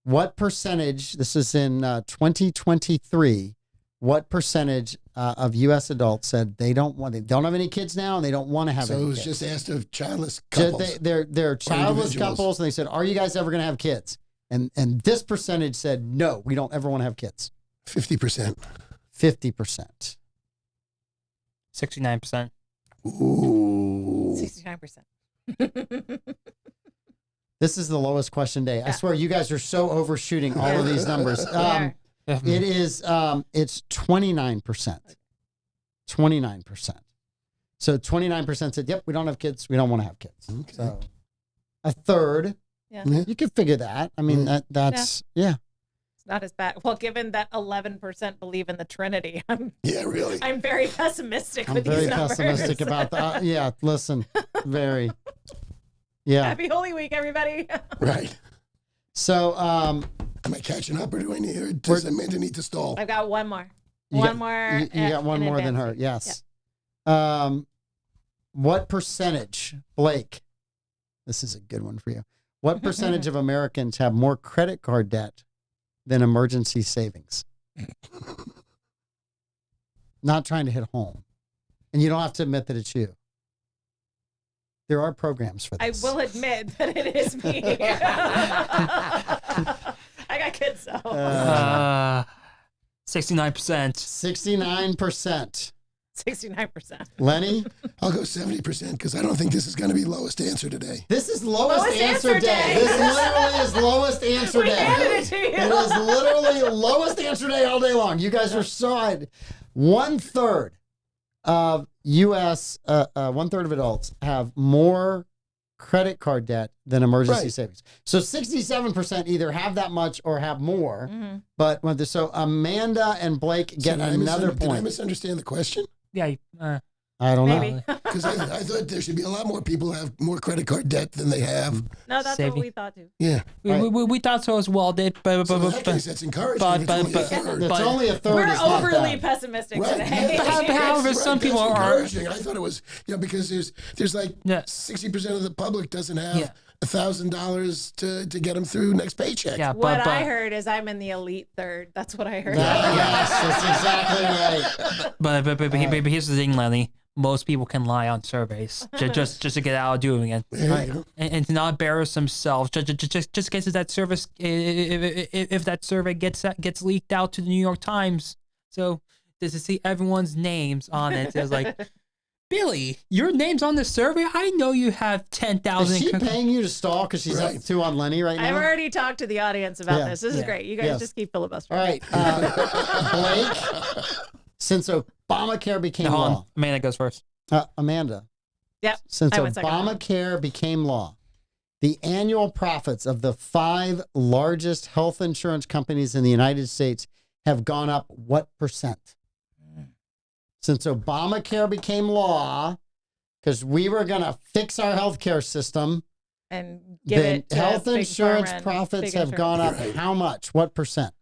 What percentage, this is in 2023, what percentage of U.S. adults said they don't have any kids now and they don't want to have any kids? So it was just asked of childless couples. They're childless couples, and they said, are you guys ever going to have kids? And this percentage said, no, we don't ever want to have kids. 50%. 50%. 69%. Ooh. 69%. This is the lowest question day. I swear, you guys are so overshooting all of these numbers. It is, it's 29%. 29%. So 29% said, yep, we don't have kids. We don't want to have kids. Okay. So a third, you can figure that. I mean, that's. It's not as bad. Well, given that 11% believe in the Trinity, I'm very pessimistic with these numbers. I'm very pessimistic about that. Yeah, listen, very. Yeah. Happy Holy Week, everybody. Right. So, am I catching up, or do I need, or does Amanda need to stall? I've got one more. You got one more than her. Yes. Yeah. What percentage, Blake? This is a good one for you. What percentage of Americans have more credit card debt than emergency savings? Not trying to hit home. And you don't have to admit that it's you. There are programs for this. I will admit that it is me. I got kids, so. 69%. 69%. 69%. Lenny? I'll go 70% because I don't think this is going to be lowest answer today. This is lowest answer day. This literally is lowest answer day. Handed it to you. It is literally lowest answer day all day long. You guys are so. 1/3 of U.S. 1/3 of adults have more credit card debt than emergency savings. So 67% either have that much or have more. But so Amanda and Blake get another point. Did I misunderstand the question? Yeah. I don't Maybe. know. Because I thought there should be a lot more people who have more credit card debt than they have. No, that's what we thought too. Yeah. We thought so as well. So in that case, that's encouraging. It's only a third. We're overly pessimistic today. However, some people are encouraging. I thought it was, because there's like 60% of the public doesn't have $1,000 to get them through next paycheck. Yeah, what I heard is I'm in the elite third. That's what I heard. Yes, that's exactly right. But here's the thing, Lenny. Most people can lie on surveys just to get out of doing it, and to not embarrass themselves. Just in case that service, if that survey gets leaked out to the New York Times, so just to see everyone's names on it, it's like, Billy, your name's on the survey. I know you have 10,000. Is she paying you to stall because she's up 2 on Lenny right now? I've already talked to the audience about this. This is great. You guys just keep filibustering. All right, Blake. Since Obamacare became law. Amanda goes first. Amanda. Yep. Since Obamacare became law, the annual profits of the 5 largest health insurance companies in the United States have gone up what percent? Since Obamacare became law, because we were going to fix our healthcare system, and give it to health Big insurance Pharma and profits Big have gone up Right. how much? What percent?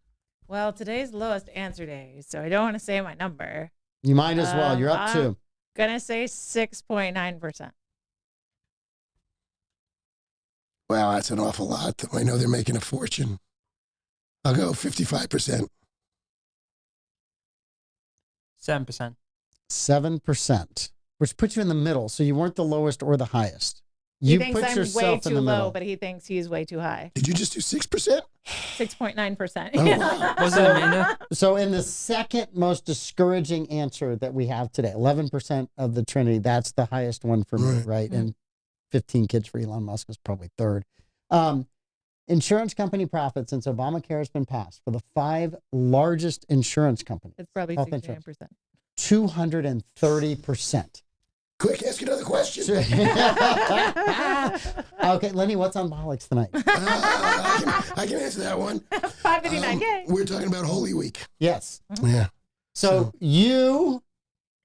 Well, today's lowest answer day, so I don't want to say my number. You might as well. You're up 2. Gonna say 6.9%. Wow, that's an awful lot. I know they're making a fortune. I'll go 55%. 7%. 7%, which puts you in the middle. So you weren't the lowest or the highest. He You thinks put I'm yourself way in too the low, middle. but he thinks he's way too high. Did you just do 6%? 6.9%. Oh, wow. Was it Amanda? So in the second most discouraging answer that we have today, 11% of the Trinity, that's the highest one for me, right? And 15 kids for Elon Musk is probably third. Insurance company profit since Obamacare has been passed for the 5 largest insurance companies. It's probably Health 69%. 230%. Quick, ask another question. Okay, Lenny, what's on Bollox tonight? I can answer that one. 559. Yay. We're talking about Holy Week. Yes. Yeah. So you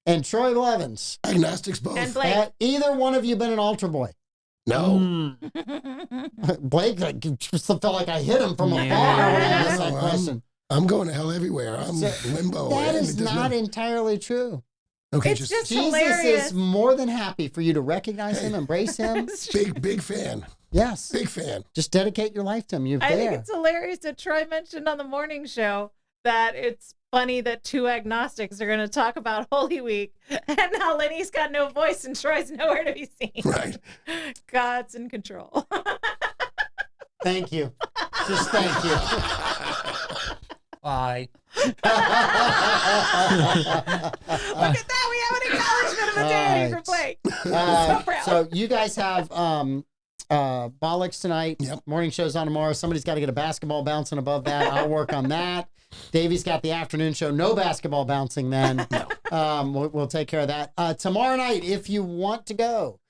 and Troy Blevins, Agnostics both. And Blake. have either one of you been an altar boy? No. Blake, I just felt like I hit him from afar when I asked that question. I'm going to hell everywhere. I'm limbo. That and is it doesn't not matter. entirely true. Okay, It's just Jesus hilarious. is more than happy for you to recognize him, embrace him. big fan. Yes. Big fan. Just dedicate your life to him. You're I there. think it's hilarious that Troy mentioned on the morning show that it's funny that 2 agnostics are going to talk about Holy Week, and now Lenny's got no voice and Troy's nowhere to be seen. Right. God's in control. Thank you. Just thank you. Bye. Look at that. We have an acknowledgement of maternity for Blake. So proud. So you guys have Bollox tonight. Yep. Morning show's on tomorrow. Somebody's got to get a basketball bouncing above that. I'll work on that. Davy's got the afternoon show. No basketball bouncing then. We'll take care of that. Tomorrow night, if you want to go,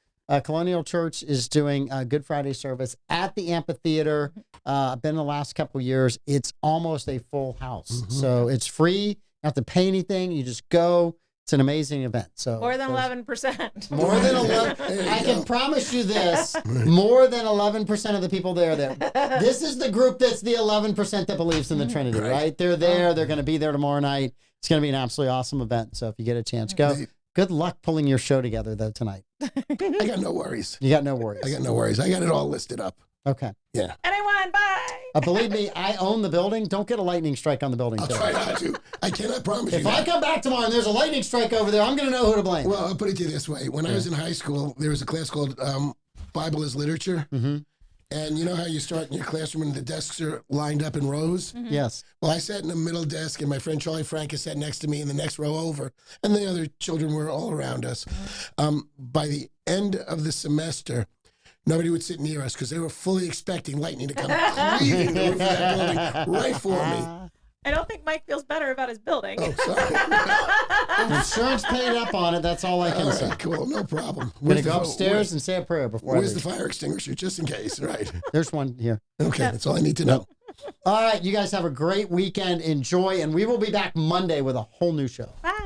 Colonial Church is doing a Good Friday service at the amphitheater. Been the last couple of years. It's almost a full house. So it's free. You don't have to pay anything. You just go. It's an amazing event. So More than 11%. More than 11. I can promise you this. More than 11% of the people there. This is the group that's the 11% that believes in the Trinity, right? They're there. They're going to be there tomorrow night. It's going to be an absolutely awesome event. So if you get a chance, go. Good luck pulling your show together, though, tonight. I got no worries. You got no worries. I got no worries. I got it all listed up. Okay. Yeah. Anyone, bye. Believe me, I own the building. Don't get a lightning strike on the building. I'll too. try not to. I cannot promise you If I that. come back tomorrow and there's a lightning strike over there, I'm going to know who to blame. Well, I'll put it to you this way. When I was in high school, there was a class called Bible as Literature. Mm-hmm. And you know how you start in your classroom and the desks are lined up in rows? Yes. Well, I sat in the middle desk, and my friend Charlie Francis sat next to me in the next row over, and the other children were all around us. By the end of the semester, nobody would sit near us because they were fully expecting lightning to come cleaving the roof of that building right for me. I don't think Mike feels better about his building. Oh, sorry. Insurance paid up on it. That's all I can All say. right, cool, no problem. I'm going to go upstairs and say a prayer before I Where's the leave. fire extinguisher, just in case, right? There's one here. Okay, that's all I need to know. All right, you guys have a great weekend. Enjoy, and we will be back Monday with a whole new show. Bye.